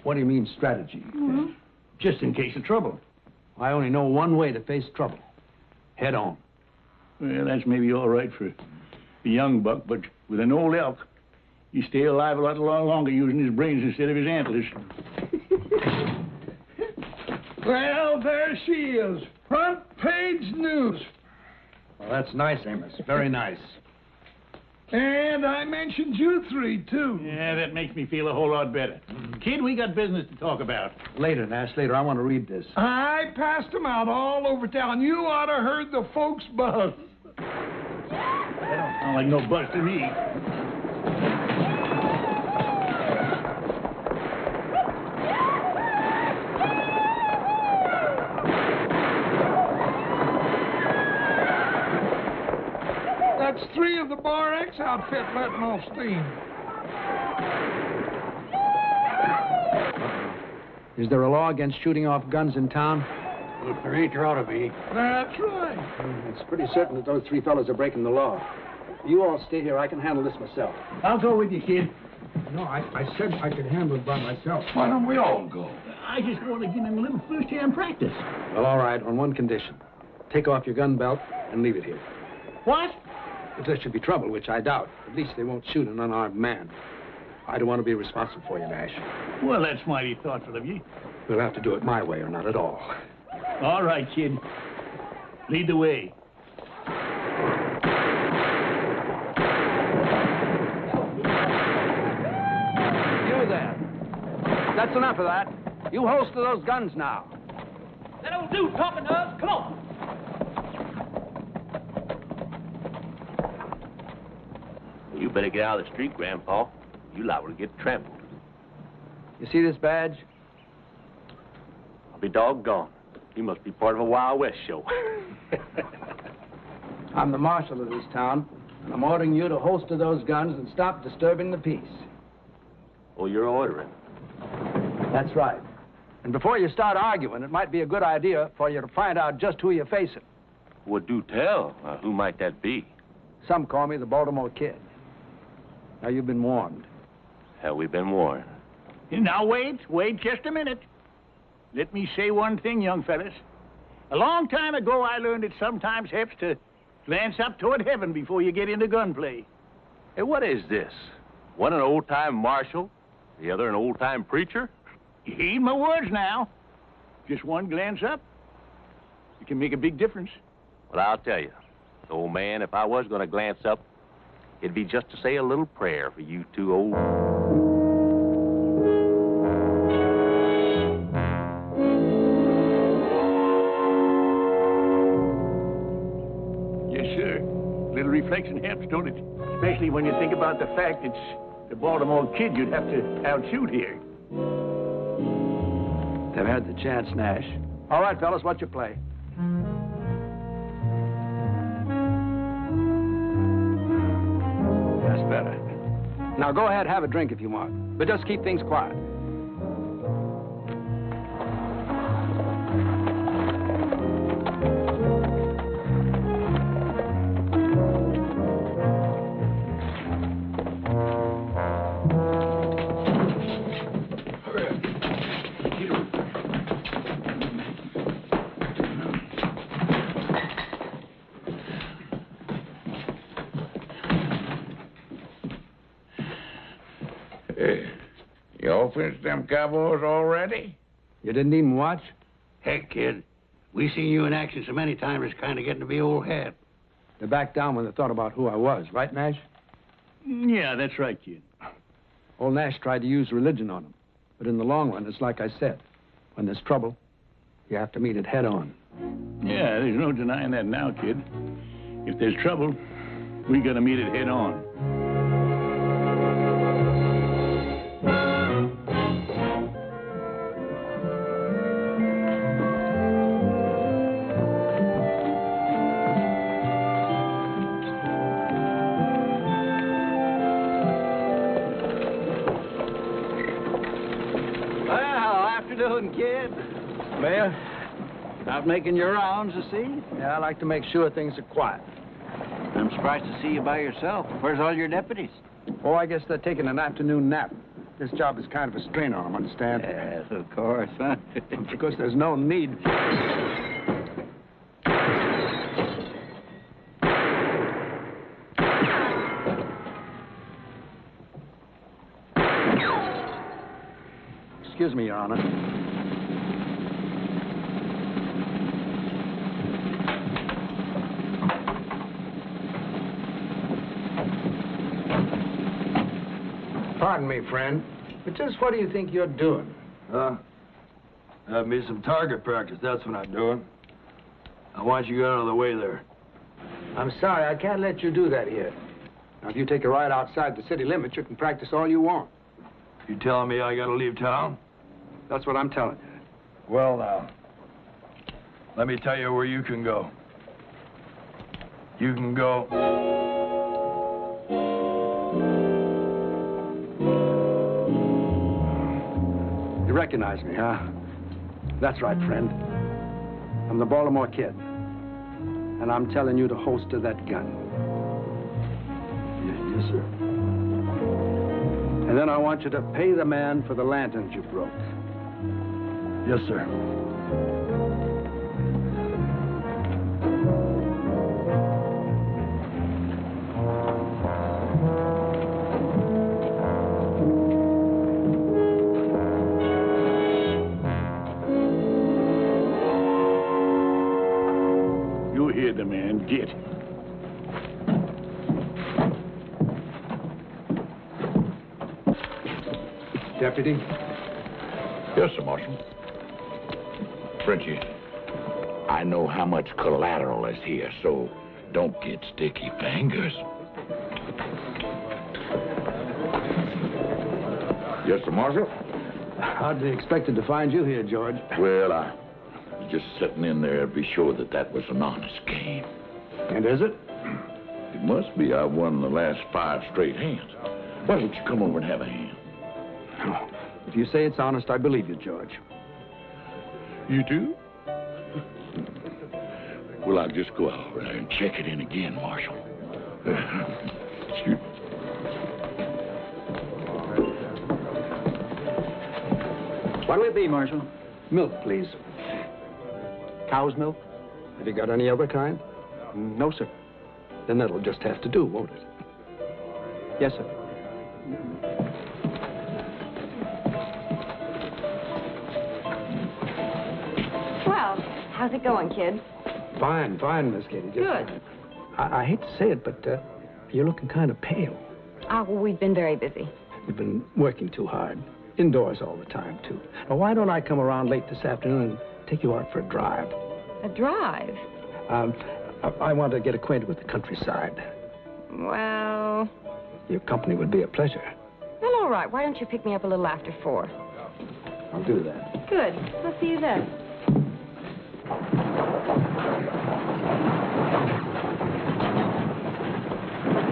Speaker 6: What do you mean, strategy?
Speaker 3: Just in case of trouble.
Speaker 6: I only know one way to face trouble. Head on.
Speaker 3: Well, that's maybe all right for a young buck, but with an old elk, you stay alive a lot longer using his brains instead of his antlers.
Speaker 9: Well, there she is. Front page news.
Speaker 6: Well, that's nice, Amos. Very nice.
Speaker 9: And I mentioned you three, too.
Speaker 3: Yeah, that makes me feel a whole lot better. Kid, we got business to talk about.
Speaker 6: Later, Nash, later. I want to read this.
Speaker 9: I passed them out all over town. You ought to heard the folks buzz.
Speaker 3: That don't sound like no buzz to me.
Speaker 9: That's 3 of the Bar X outfit letting off steam.
Speaker 6: Is there a law against shooting off guns in town?
Speaker 11: Well, if there ain't, there ought to be.
Speaker 9: That's right.
Speaker 6: It's pretty certain that those 3 fellas are breaking the law. You all stay here. I can handle this myself.
Speaker 3: I'll go with you, kid.
Speaker 6: No, I said I could handle it by myself.
Speaker 1: Why don't we all go?
Speaker 3: I just want to give him a little first-hand practice.
Speaker 6: Well, all right, on one condition. Take off your gun belt and leave it here.
Speaker 3: What?
Speaker 6: If there should be trouble, which I doubt, at least they won't shoot an unarmed man. I don't want to be responsible for you, Nash.
Speaker 3: Well, that's mighty thoughtful of you.
Speaker 6: We'll have to do it my way or not at all.
Speaker 3: All right, kid. Lead the way.
Speaker 6: You there. That's enough of that. You holster those guns now.
Speaker 13: That old dude talking to us. Come on.
Speaker 14: You better get out of the street, Grandpa. You liable to get trampled.
Speaker 6: You see this badge?
Speaker 14: I'll be doggone. You must be part of a Wild West show.
Speaker 6: I'm the marshal of this town, and I'm ordering you to holster those guns and stop disturbing the peace.
Speaker 14: Oh, you're ordering?
Speaker 6: That's right. And before you start arguing, it might be a good idea for you to find out just who you're facing.
Speaker 14: Well, do tell. Who might that be?
Speaker 6: Some call me the Baltimore Kid. Now, you've been warned.
Speaker 14: Have we been warned?
Speaker 3: Now, wait just a minute. Let me say one thing, young fellas. A long time ago, I learned it sometimes helps to glance up toward heaven before you get into gunplay.
Speaker 14: Hey, what is this? One an old-time marshal, the other an old-time preacher?
Speaker 3: Heed my words now. Just one glance up, it can make a big difference.
Speaker 14: Well, I'll tell you, old man, if I was going to glance up, it'd be just to say a little prayer for you two old...
Speaker 3: Yes, sir. Little reflection helps, don't it? Especially when you think about the fact it's the Baltimore Kid you'd have to outshoot here.
Speaker 6: They've had the chance, Nash. All right, fellas, what's your play? That's better. Now, go ahead, have a drink if you want. But just keep things quiet.
Speaker 1: Y'all finished them cowboys already?
Speaker 6: You didn't even watch?
Speaker 11: Heck, kid. We seen you in action so many times, it's kind of getting to be old hat.
Speaker 6: They backed down when they thought about who I was, right, Nash?
Speaker 3: Yeah, that's right, kid.
Speaker 6: Old Nash tried to use religion on them. But in the long run, it's like I said. When there's trouble, you have to meet it head on.
Speaker 3: Yeah, there's no denying that now, kid. If there's trouble, we gotta meet it head on.
Speaker 6: Kid. Well, out making your rounds, you see? Yeah, I like to make sure things are quiet.
Speaker 10: I'm surprised to see you by yourself. Where's all your deputies?
Speaker 6: Oh, I guess they're taking an afternoon nap.
Speaker 2: This job is kind of a strain on him, understand?
Speaker 6: Yes, of course, huh? Of course, there's no need. Excuse me, Your Honor. Pardon me, friend, but just what do you think you're doing?
Speaker 15: Have me some target practice, that's what I'm doing. I want you out of the way there.
Speaker 6: I'm sorry, I can't let you do that here. Now, if you take a ride outside the city limits, you can practice all you want.
Speaker 15: You telling me I gotta leave town?
Speaker 6: That's what I'm telling you.
Speaker 15: Well, now, let me tell you where you can go. You can go...
Speaker 6: You recognize me, huh? That's right, friend. I'm the Baltimore Kid. And I'm telling you to holster that gun.
Speaker 15: Yes, sir.
Speaker 6: And then I want you to pay the man for the lanterns you broke.
Speaker 15: Yes, sir.
Speaker 3: You hear the man. Get.
Speaker 6: Deputy?
Speaker 1: Yes, sir, Marshal. Frenchie, I know how much collateral is here, so don't get sticky fingers. Yes, sir, Marshal?
Speaker 6: Hardly expected to find you here, George.
Speaker 1: Well, I was just sitting in there to be sure that that was an honest game.
Speaker 6: And is it?
Speaker 1: It must be. I won the last 5 straight hands. Why don't you come over and have a hand?
Speaker 6: If you say it's honest, I believe you, George.
Speaker 1: You do? Well, I'll just go out there and check it in again, Marshal. Excuse me.
Speaker 6: What'll it be, Marshal? Milk, please. Cow's milk? Have you got any other kind? No, sir. Then that'll just have to do, won't it? Yes, sir.
Speaker 12: Well, how's it going, kid?
Speaker 6: Fine, Miss Katie. Just,
Speaker 12: Good.
Speaker 6: I hate to say it, but you're looking kind of pale.
Speaker 12: Well, we've been very busy.
Speaker 6: You've been working too hard. Indoors all the time, too. Now, why don't I come around late this afternoon and take you out for a drive?
Speaker 12: A drive?
Speaker 6: I want to get acquainted with the countryside.
Speaker 12: Well...
Speaker 6: Your company would be a pleasure.
Speaker 12: Well, all right. Why don't you pick me up a little after 4?
Speaker 6: I'll do that.
Speaker 7: Good. I'll see you then.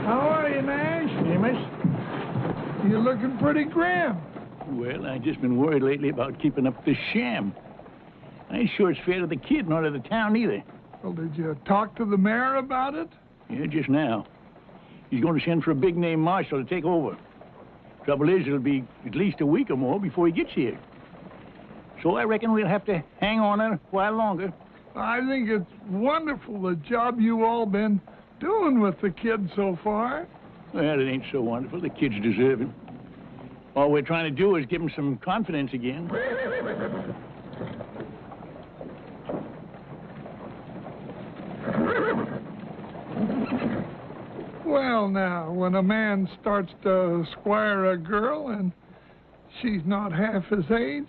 Speaker 9: How are you, Nash?
Speaker 3: Amos?
Speaker 9: You're looking pretty grim.
Speaker 3: Well, I've just been worried lately about keeping up this sham. I ain't sure it's fair to the kid nor to the town either.
Speaker 9: Well, did you talk to the mayor about it?
Speaker 3: Yeah, just now. He's going to send for a big-name marshal to take over. Trouble is, it'll be at least a week or more before he gets here. So I reckon we'll have to hang on a while longer.
Speaker 9: I think it's wonderful the job you all been doing with the kid so far.
Speaker 3: Well, it ain't so wonderful. The kid's deserving. All we're trying to do is give him some confidence again.
Speaker 9: Well, now, when a man starts to squire a girl and she's not half his age,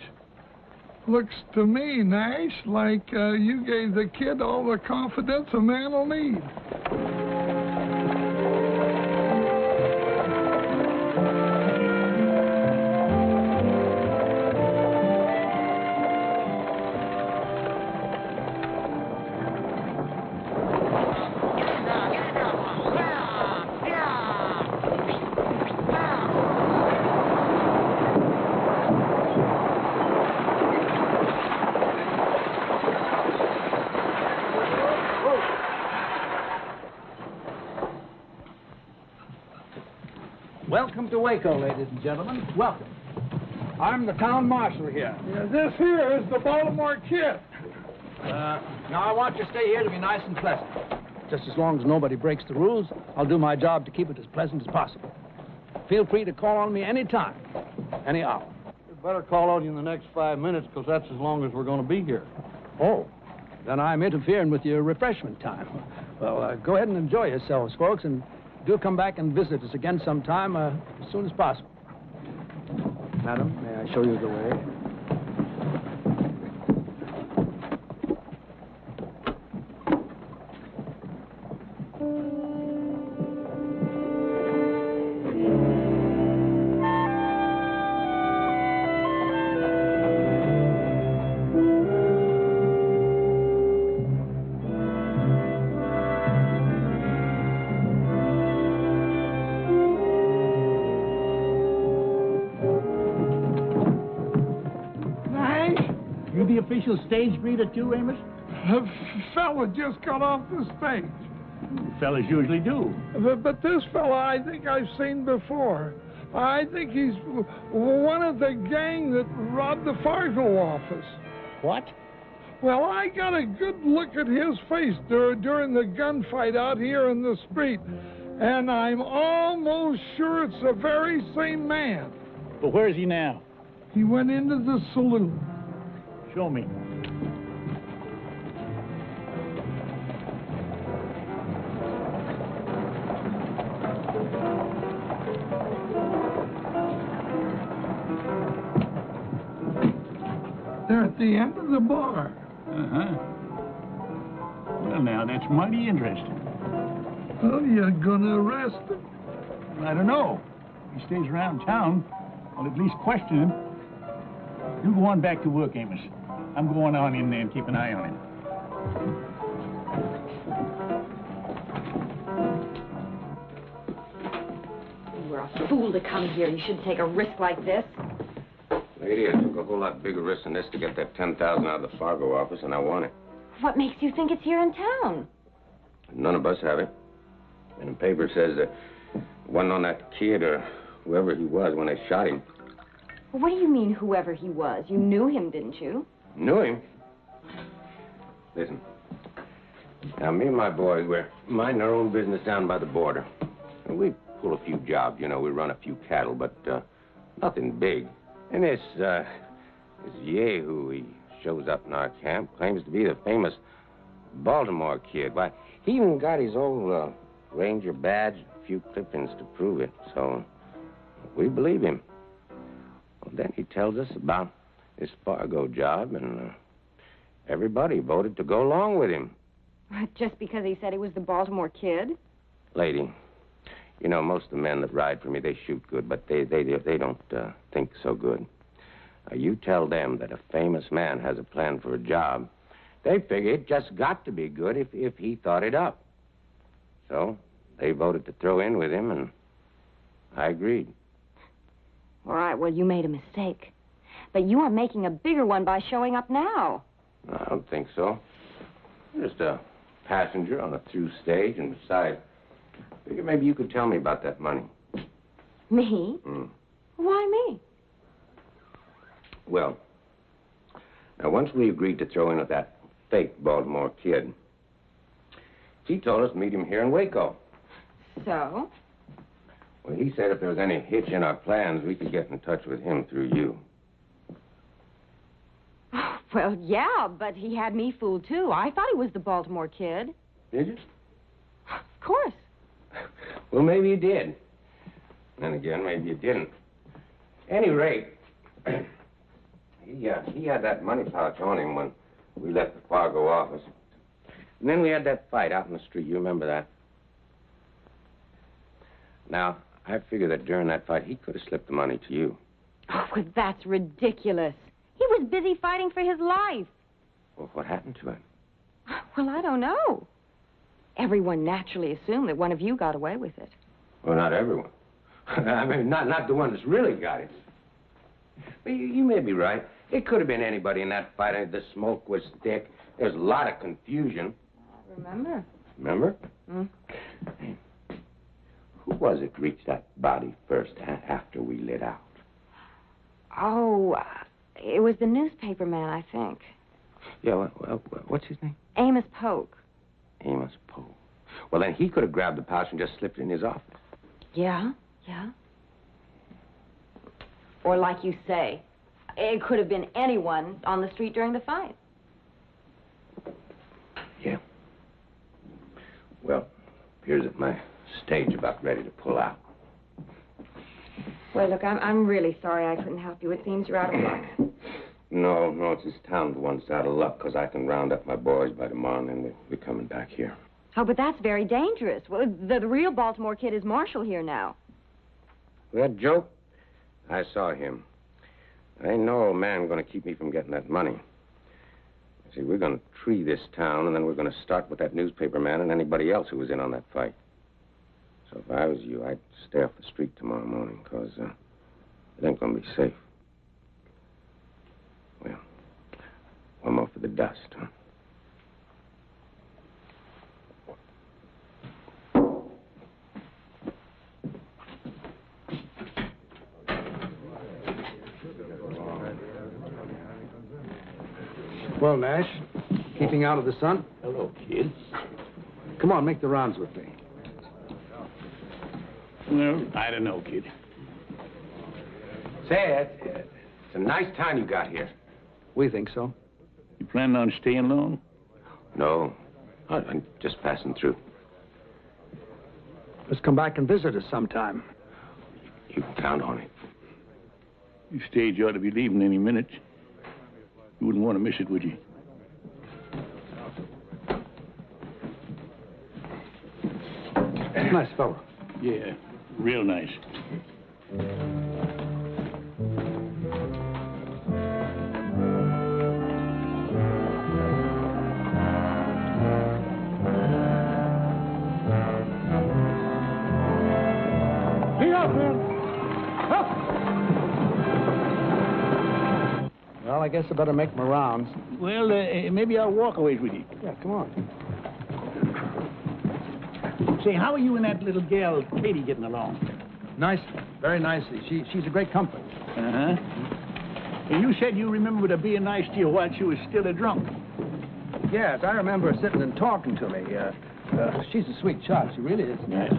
Speaker 9: looks to me, Nash, like you gave the kid all the confidence a man will need.
Speaker 10: Welcome to Waco, ladies and gentlemen. Welcome.
Speaker 6: I'm the town marshal here.
Speaker 9: Yeah, this here is the Baltimore Kid.
Speaker 6: Now, I want you to stay here to be nice and pleasant. Just as long as nobody breaks the rules, I'll do my job to keep it as pleasant as possible. Feel free to call on me any time, any hour.
Speaker 11: We'd better call on you in the next 5 minutes, because that's as long as we're going to be here.
Speaker 6: Oh, then I'm interfering with your refreshment time. Well, go ahead and enjoy yourselves, folks, and do come back and visit us again sometime as soon as possible. Madam, may I show you the way?
Speaker 3: The official stage greeter too, Amos?
Speaker 9: A fella just got off the stage.
Speaker 3: Fellas usually do.
Speaker 9: But this fella I think I've seen before. I think he's one of the gang that robbed the Fargo office.
Speaker 3: What?
Speaker 9: Well, I got a good look at his face during the gunfight out here in the street, and I'm almost sure it's the very same man.
Speaker 3: But where is he now?
Speaker 9: He went into the saloon.
Speaker 3: Show me.
Speaker 9: They're at the end of the bar.
Speaker 3: Uh-huh. Well, now, that's mighty interesting.
Speaker 9: Oh, you're gonna arrest him?
Speaker 3: I don't know. If he stays around town, I'll at least question him. You go on back to work, Amos. I'm going on in there and keep an eye on him.
Speaker 12: You were a fool to come here. You shouldn't take a risk like this.
Speaker 16: Lady, I took a whole lot bigger risk than this to get that $10,000 out of the Fargo office, and I won it.
Speaker 12: What makes you think it's here in town?
Speaker 16: None of us have it. And the paper says that it wasn't on that kid or whoever he was when they shot him.
Speaker 12: Well, what do you mean, whoever he was? You knew him, didn't you?
Speaker 16: Knew him? Listen. Now, me and my boys, we're minding our own business down by the border. And we pull a few jobs, you know. We run a few cattle, but nothing big. And this Yahoo, he shows up in our camp, claims to be the famous Baltimore Kid. Why, he even got his old Ranger badge, a few clippings to prove it. So we believe him. Well, then he tells us about this Fargo job, and everybody voted to go along with him.
Speaker 12: Just because he said he was the Baltimore Kid?
Speaker 16: Lady, you know, most of the men that ride for me, they shoot good, but they don't think so good. You tell them that a famous man has a plan for a job, they figure it just got to be good if he thought it up. So they voted to throw in with him, and I agreed.
Speaker 12: All right, well, you made a mistake. But you are making a bigger one by showing up now.
Speaker 16: I don't think so. I'm just a passenger on a through stage, and besides, I figured maybe you could tell me about that money.
Speaker 12: Me? Why me?
Speaker 16: Well, now, once we agreed to throw in with that fake Baltimore Kid, he told us to meet him here in Waco.
Speaker 12: So?
Speaker 16: Well, he said if there was any hitch in our plans, we could get in touch with him through you.
Speaker 12: Well, yeah, but he had me fooled, too. I thought he was the Baltimore Kid.
Speaker 16: Did you?
Speaker 12: Of course.
Speaker 16: Well, maybe you did. Then again, maybe you didn't. Any rate, he had that money pouch on him when we left the Fargo office. And then we had that fight out in the street. You remember that? Now, I figure that during that fight, he could have slipped the money to you.
Speaker 12: Oh, well, that's ridiculous. He was busy fighting for his life.
Speaker 16: Well, what happened to him?
Speaker 12: Well, I don't know. Everyone naturally assumed that one of you got away with it.
Speaker 16: Well, not everyone. I mean, not the one that's really got it. But you may be right. It could have been anybody in that fight. The smoke was thick. There's a lot of confusion.
Speaker 12: I remember.
Speaker 16: Remember? Who was it reached that body first after we lit out?
Speaker 12: Oh, it was the newspaper man, I think.
Speaker 16: Yeah, what's his name?
Speaker 12: Amos Polk.
Speaker 16: Amos Polk. Well, then he could have grabbed the pouch and just slipped it in his office.
Speaker 12: Yeah. Or like you say, it could have been anyone on the street during the fight.
Speaker 16: Yeah. Well, appears that my stage about ready to pull out.
Speaker 12: Well, look, I'm really sorry I couldn't help you. It seems you're out of luck.
Speaker 16: No, it's this town the one's out of luck, because I can round up my boys by tomorrow, and then we're coming back here.
Speaker 12: Oh, but that's very dangerous. Well, the real Baltimore kid is Marshall here now.
Speaker 16: That joke? I saw him. I ain't no old man going to keep me from getting that money. See, we're going to tree this town, and then we're going to start with that newspaper man and anybody else who was in on that fight. So if I was you, I'd stay off the street tomorrow morning, because it ain't going to be safe. Well, one more for the dust, huh?
Speaker 6: Well, Nash, keeping out of the sun?
Speaker 3: Hello, kid.
Speaker 6: Come on, make the rounds with me.
Speaker 3: Well, I don't know, kid.
Speaker 16: Say, it's a nice town you got here.
Speaker 6: We think so.
Speaker 3: You planning on staying long?
Speaker 16: No, I'm just passing through.
Speaker 6: Let's come back and visit us sometime.
Speaker 16: You can count on it.
Speaker 3: Your stage ought to be leaving any minute. You wouldn't want to miss it, would you?
Speaker 6: Nice fellow.
Speaker 3: Yeah, real nice.
Speaker 6: Well, I guess I better make my rounds.
Speaker 3: Well, maybe I'll walk a ways with you.
Speaker 6: Yeah, come on.
Speaker 3: Say, how are you and that little gal, Katie, getting along?
Speaker 6: Nice, very nicely. She's a great comfort.
Speaker 3: Uh-huh. And you said you remembered her being nice to you while she was still a drunk.
Speaker 6: Yes, I remember her sitting and talking to me. She's a sweet child. She really is.
Speaker 3: Yeah.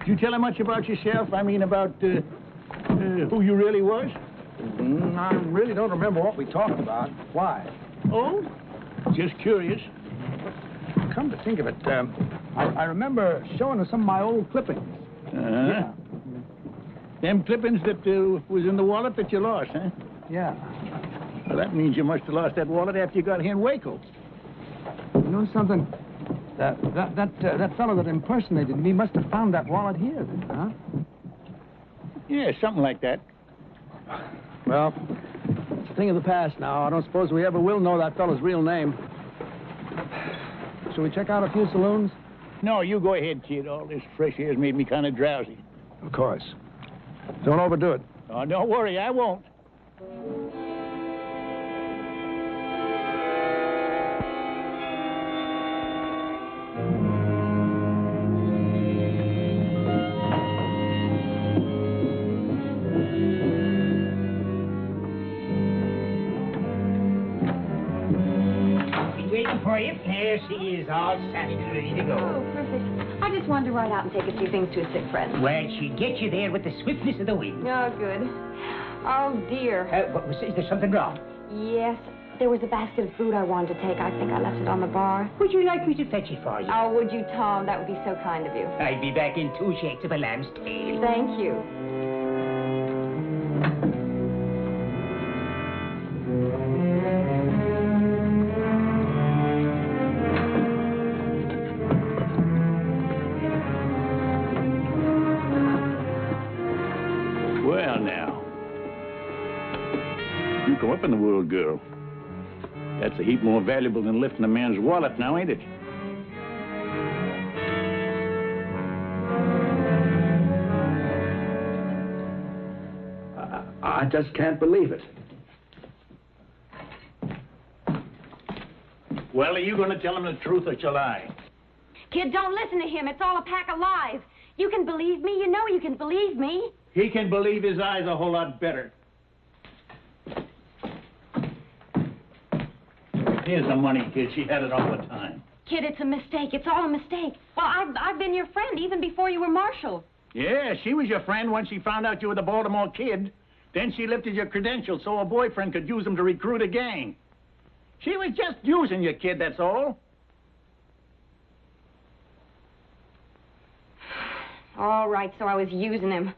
Speaker 3: Did you tell her much about yourself? I mean, about who you really was?
Speaker 6: I really don't remember what we talked about. Why?
Speaker 3: Oh? Just curious.
Speaker 6: Come to think of it, I remember showing her some of my old clippings.
Speaker 3: Uh-huh.
Speaker 6: Yeah.
Speaker 3: Them clippings that was in the wallet that you lost, huh?
Speaker 6: Yeah.
Speaker 3: Well, that means you must have lost that wallet after you got here in Waco.
Speaker 6: You know something? That fellow that impersonated me must have found that wallet here, then, huh?
Speaker 3: Yeah, something like that.
Speaker 6: Well, it's a thing of the past now. I don't suppose we ever will know that fellow's real name. Shall we check out a few saloons?
Speaker 3: No, you go ahead, kid. All this fresh air's made me kind of drowsy.
Speaker 6: Of course. Don't overdo it.
Speaker 3: Oh, don't worry, I won't.
Speaker 8: For you. Here she is, all sassy and ready to go.
Speaker 12: Oh, perfect. I just wanted to ride out and take a few things to a sick friend.
Speaker 8: Well, she'll get you there with the swiftness of the wind.
Speaker 12: Oh, good. Oh, dear.
Speaker 8: Is there something wrong?
Speaker 12: Yes. There was a basket of food I wanted to take. I think I left it on the bar.
Speaker 8: Would you like me to fetch it for you?
Speaker 12: Oh, would you, Tom? That would be so kind of you.
Speaker 8: I'll be back in 2 shakes of a lamb's tail.
Speaker 12: Thank you.
Speaker 3: Well, now. You come up in the world, girl. That's a heap more valuable than lifting a man's wallet now, ain't it?
Speaker 6: I just can't believe it.
Speaker 3: Well, are you going to tell him the truth or shall I?
Speaker 12: Kid, don't listen to him. It's all a pack of lies. You can believe me. You know you can believe me.
Speaker 3: He can believe his eyes a whole lot better. Here's the money, kid. She had it all the time.
Speaker 12: Kid, it's a mistake. It's all a mistake. Well, I've been your friend even before you were marshal.
Speaker 3: Yeah, she was your friend when she found out you were the Baltimore Kid. Then she lifted your credentials so her boyfriend could use them to recruit a gang. She was just using you, kid, that's all.
Speaker 12: All right, so I was using him.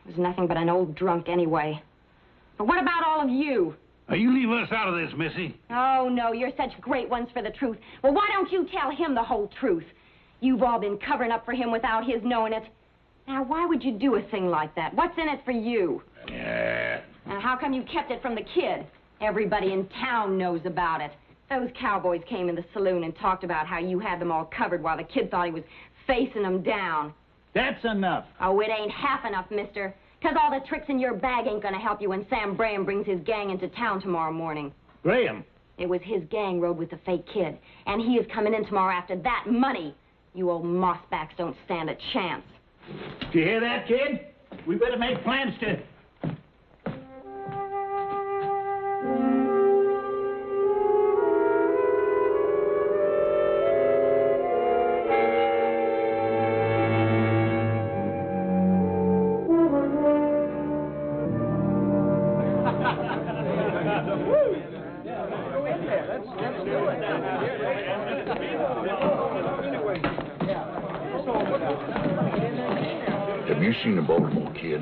Speaker 12: He was nothing but an old drunk anyway. But what about all of you?
Speaker 11: Now, you leave us out of this, Missy.
Speaker 12: Oh, no, you're such great ones for the truth. Well, why don't you tell him the whole truth? You've all been covering up for him without his knowing it. Now, why would you do a thing like that? What's in it for you?
Speaker 1: Yeah.
Speaker 12: And how come you kept it from the kid? Everybody in town knows about it. Those cowboys came in the saloon and talked about how you had them all covered while the kid thought he was facing them down.
Speaker 3: That's enough.
Speaker 12: Oh, it ain't half enough, mister. 'Cause all the tricks in your bag ain't gonna help you when Sam Graham brings his gang into town tomorrow morning.
Speaker 3: Graham?
Speaker 12: It was his gang rode with the fake kid, and he is coming in tomorrow after that money. You old mossbacks don't stand a chance.
Speaker 3: Did you hear that, kid? We better make plans to...
Speaker 1: Have you seen the Baltimore Kid?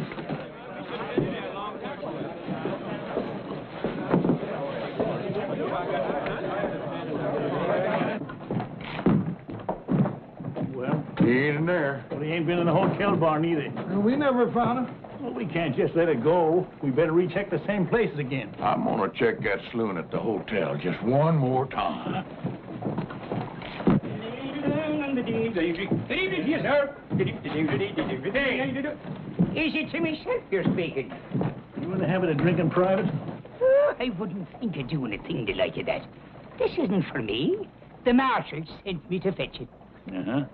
Speaker 3: Well?
Speaker 1: He ain't in there.
Speaker 3: Well, he ain't been in the hotel barn either.
Speaker 9: We never found him.
Speaker 3: Well, we can't just let it go. We better recheck the same places again.
Speaker 1: I'm gonna check that saloon at the hotel just one more time.
Speaker 8: Good evening to you, sir. Is it to myself you're speaking?
Speaker 3: You want to have it a drink in private?
Speaker 8: Oh, I wouldn't think of doing a thing the like of that. This isn't for me. The marshal sent me to fetch it.
Speaker 3: Uh-huh.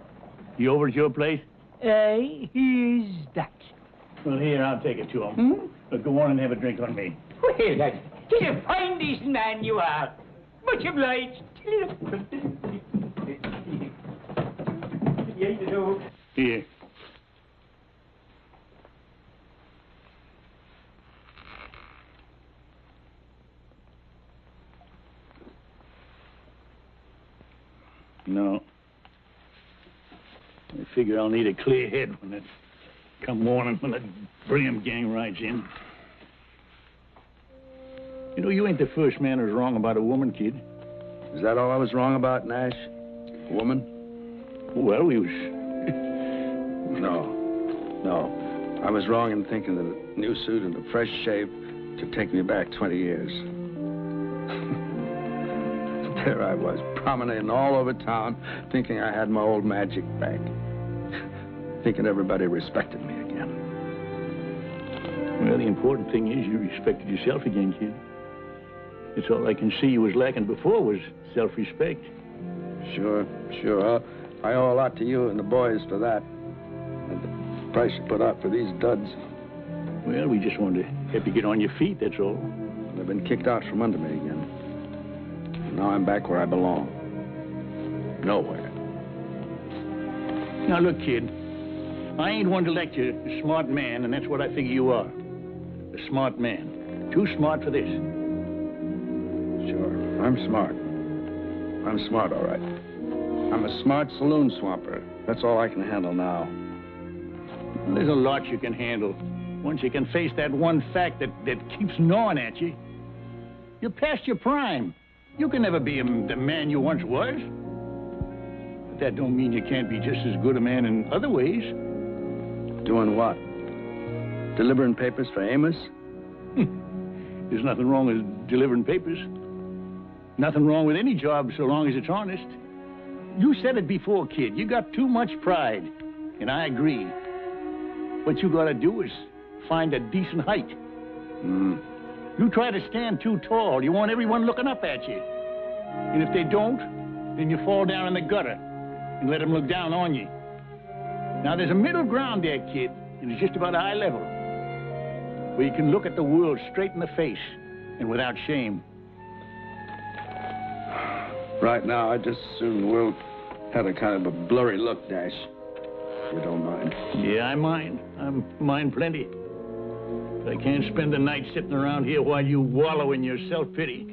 Speaker 3: You over at your place?
Speaker 8: Here's that.
Speaker 3: Well, here, I'll take it to him. But go on and have a drink on me.
Speaker 8: Well, lad, he's a fine, decent man you are. Much obliged.
Speaker 3: Here. No. I figure I'll need a clear head when it come morning when the Graham gang rides in. You know, you ain't the first man who's wrong about a woman, kid.
Speaker 6: Is that all I was wrong about, Nash? A woman?
Speaker 3: Well, we was...
Speaker 6: No. I was wrong in thinking that a new suit and a fresh shave should take me back 20 years. There I was, promenading all over town, thinking I had my old magic back. Thinking everybody respected me again.
Speaker 3: Well, the important thing is you respected yourself again, kid. It's all I can see you was lacking before was self-respect.
Speaker 6: Sure. I owe a lot to you and the boys for that. And the price you put out for these duds.
Speaker 3: Well, we just wanted to help you get on your feet, that's all.
Speaker 6: I've been kicked out from under me again. Now I'm back where I belong. Nowhere.
Speaker 3: Now, look, kid. I ain't one to lecture a smart man, and that's what I figure you are. A smart man. Too smart for this.
Speaker 6: Sure, I'm smart. I'm smart, all right. I'm a smart saloon swamper. That's all I can handle now.
Speaker 3: Well, there's a lot you can handle. Once you can face that one fact that keeps gnawing at you. You're past your prime. You can never be the man you once was. But that don't mean you can't be just as good a man in other ways.
Speaker 6: Doing what? Delivering papers for Amos?
Speaker 3: There's nothing wrong with delivering papers. Nothing wrong with any job so long as it's honest. You said it before, kid. You got too much pride. And I agree. What you gotta do is find a decent height. You try to stand too tall. You want everyone looking up at you. And if they don't, then you fall down in the gutter and let them look down on you. Now, there's a middle ground there, kid, and it's just about eye level, where you can look at the world straight in the face and without shame.
Speaker 6: Right now, I just as soon we'll have a kind of a blurry look, Dash. If you don't mind.
Speaker 3: Yeah, I mind. I mind plenty. But I can't spend the night sitting around here while you wallow in your self-pity.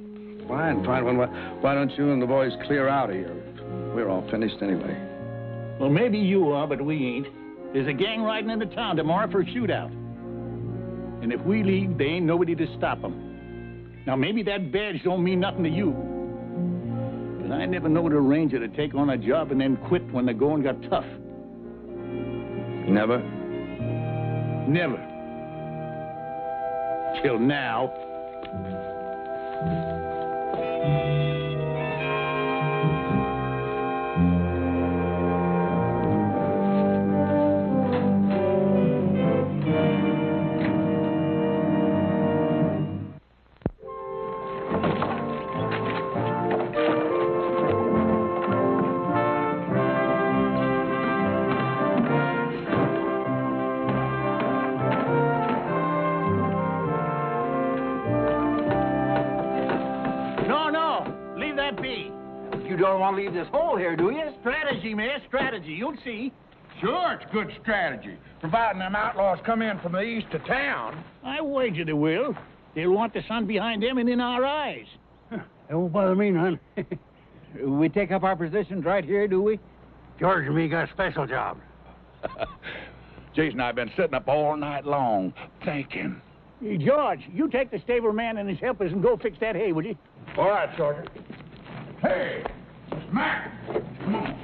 Speaker 6: Fine. Why don't you and the boys clear out of here? We're all finished anyway.
Speaker 3: Well, maybe you are, but we ain't. There's a gang riding into town tomorrow for a shootout. And if we leave, there ain't nobody to stop them. Now, maybe that badge don't mean nothing to you. But I never knowed a ranger to take on a job and then quit when the going got tough.
Speaker 6: Never?
Speaker 3: Never. Till now.
Speaker 10: Leave this hole here, do you?
Speaker 3: Strategy, man, strategy. You'll see.
Speaker 1: Sure, it's good strategy. Providing them outlaws come in from the east of town.
Speaker 3: I wager they will. They'll want the sun behind them and in our eyes.
Speaker 11: It won't bother me none.
Speaker 10: We take up our positions right here, do we?
Speaker 11: George and me got a special job.
Speaker 1: Jason and I have been sitting up all night long thinking.
Speaker 3: Hey, George, you take the stable man and his helpers and go fix that hay, will you?
Speaker 1: All right, Sergeant. Hey! Mac! Come on.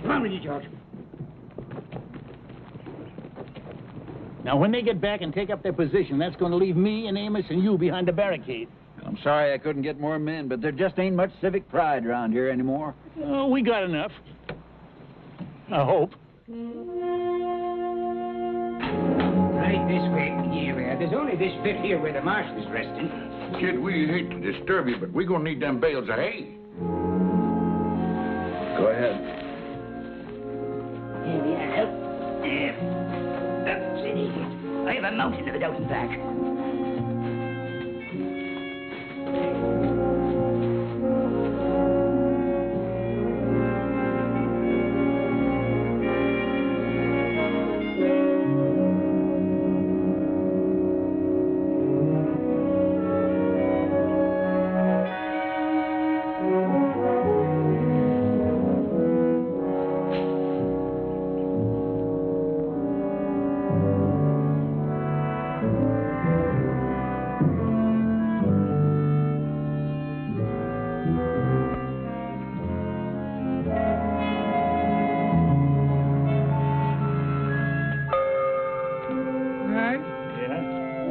Speaker 11: Come on with you, George.
Speaker 3: Now, when they get back and take up their position, that's going to leave me and Amos and you behind the barricade.
Speaker 10: I'm sorry I couldn't get more men, but there just ain't much civic pride around here anymore.
Speaker 3: Oh, we got enough. I hope.
Speaker 8: Right this way. Here, there's only this bit here where the marshal's resting.
Speaker 1: Kid, we hate to disturb you, but we're going to need them bales of hay.
Speaker 6: Go ahead.
Speaker 8: Here we are. I have a mountain of it out and back.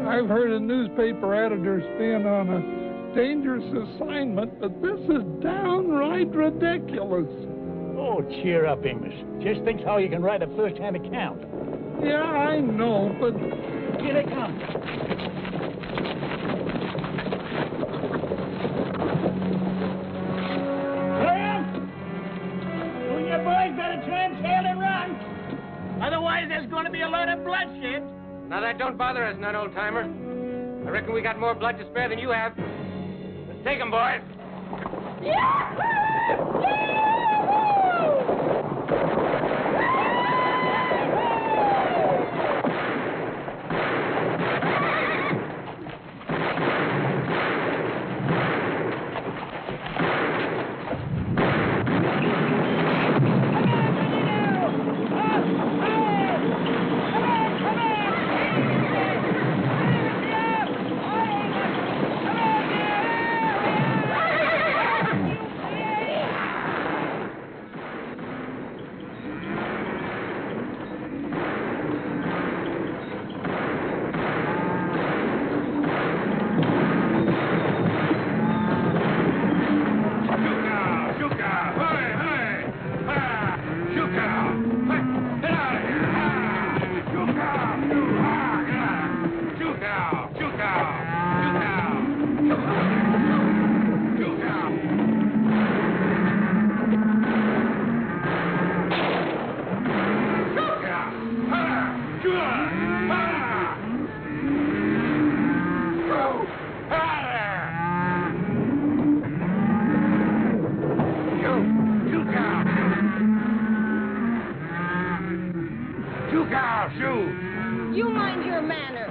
Speaker 9: I've heard of newspaper editors being on a dangerous assignment, but this is downright ridiculous.
Speaker 3: Oh, cheer up, Amos. Just think how you can write a first-hand account.
Speaker 9: Yeah, I know, but...
Speaker 3: Here they come. Graham! You and your boys better turn tail and run. Otherwise, there's going to be a lot of bloodshed.
Speaker 13: Now, that don't bother us none, old-timer. I reckon we got more blood to spare than you have. Let's take 'em, boys.
Speaker 1: house, you!
Speaker 12: You mind your manners.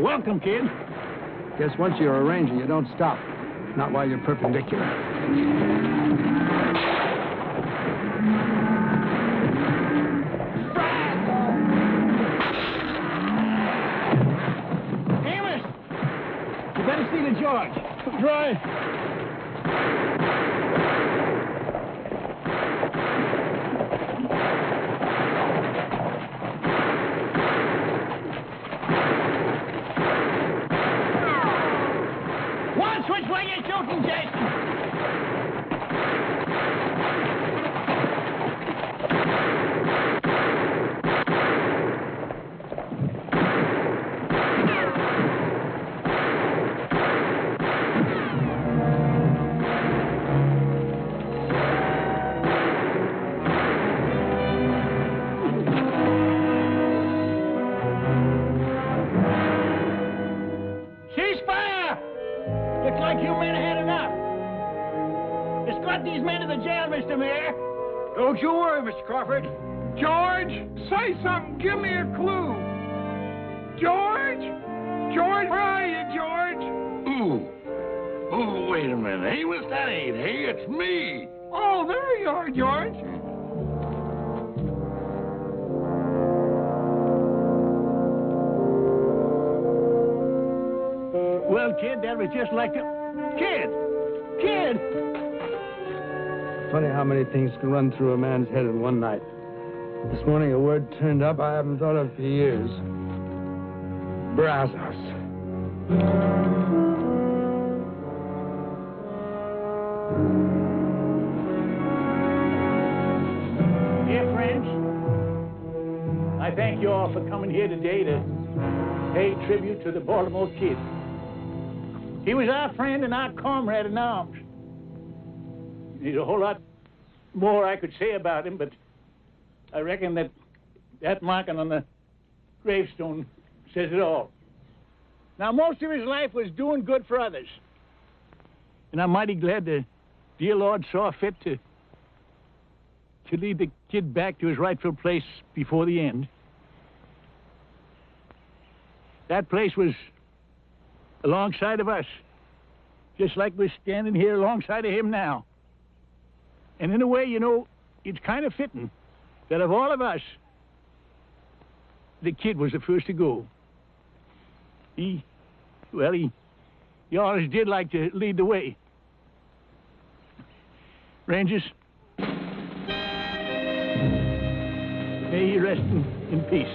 Speaker 6: Welcome, kid. Guess once you're a ranger, you don't stop. Not while you're perpendicular.
Speaker 3: Amos! You better see the George. Dry. Which way you shooting, Jason? Ceasefire! Looks like you men had enough. Escort these men to the jail, Mr. Mayor. Don't you worry, Mr. Crawford.
Speaker 9: George, say something. Give me a clue. George? George, where are you, George?
Speaker 1: Ooh. Oh, wait a minute. Amos, that ain't hay. It's me.
Speaker 9: Oh, there you are, George.
Speaker 3: Well, kid, that was just like the... Kid! Kid!
Speaker 6: Funny how many things can run through a man's head in one night. This morning a word turned up I haven't thought of for years. Brazos.
Speaker 3: Dear friends, I thank you all for coming here today to pay tribute to the Baltimore Kid. He was our friend and our comrade in arms. There's a whole lot more I could say about him, but I reckon that marking on the gravestone says it all. Now, most of his life was doing good for others. And I'm mighty glad the dear Lord saw fit to lead the kid back to his rightful place before the end. That place was alongside of us, just like we're standing here alongside of him now. And in a way, you know, it's kind of fitting that of all of us, the kid was the first to go. He always did like to lead the way. Rangers, may he rest in peace.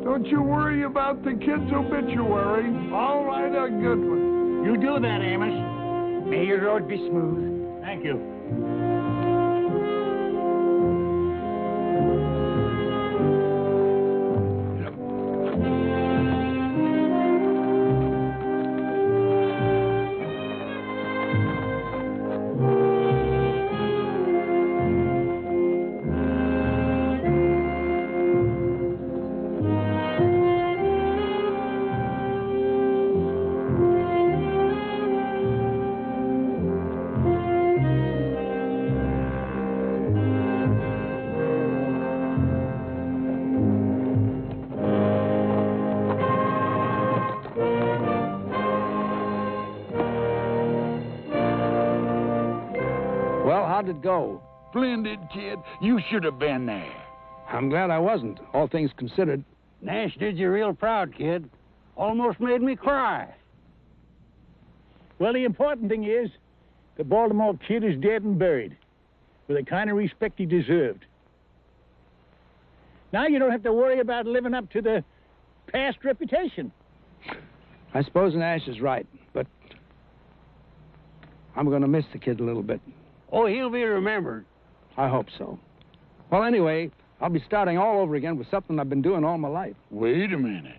Speaker 9: Don't you worry about the kid's obituary. I'll write a good one.
Speaker 3: You do that, Amos.
Speaker 8: May your road be smooth.
Speaker 3: Thank you.
Speaker 6: How'd it go?
Speaker 4: Splendid, kid. You should have been there.
Speaker 6: I'm glad I wasn't, all things considered.
Speaker 11: Nash did you real proud, kid. Almost made me cry.
Speaker 3: Well, the important thing is the Baltimore Kid is dead and buried with the kind of respect he deserved. Now you don't have to worry about living up to the past reputation.
Speaker 6: I suppose Nash is right, but I'm going to miss the kid a little bit.
Speaker 11: Oh, he'll be remembered.
Speaker 6: I hope so. Well, anyway, I'll be starting all over again with something I've been doing all my life.
Speaker 4: Wait a minute.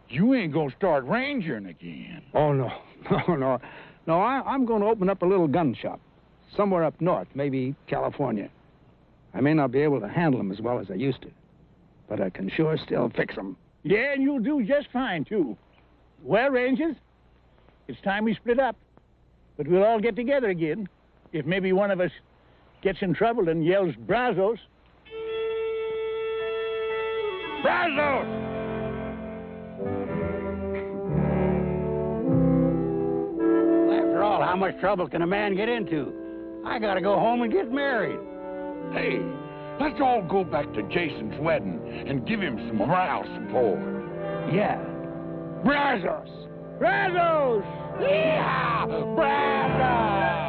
Speaker 4: You ain't gonna start rangering again.
Speaker 6: Oh, no. No, I'm going to open up a little gun shop. Somewhere up north, maybe California. I may not be able to handle them as well as I used to, but I can sure still fix them.
Speaker 3: Yeah, and you'll do just fine, too. Well, Rangers, it's time we split up. But we'll all get together again if maybe one of us gets in trouble and yells, Brazos.
Speaker 4: Brazos!
Speaker 11: After all, how much trouble can a man get into? I gotta go home and get married.
Speaker 4: Hey, let's all go back to Jason's wedding and give him some moral support.
Speaker 6: Yeah.
Speaker 4: Brazos!
Speaker 3: Brazos!
Speaker 4: Yeah! Brazos!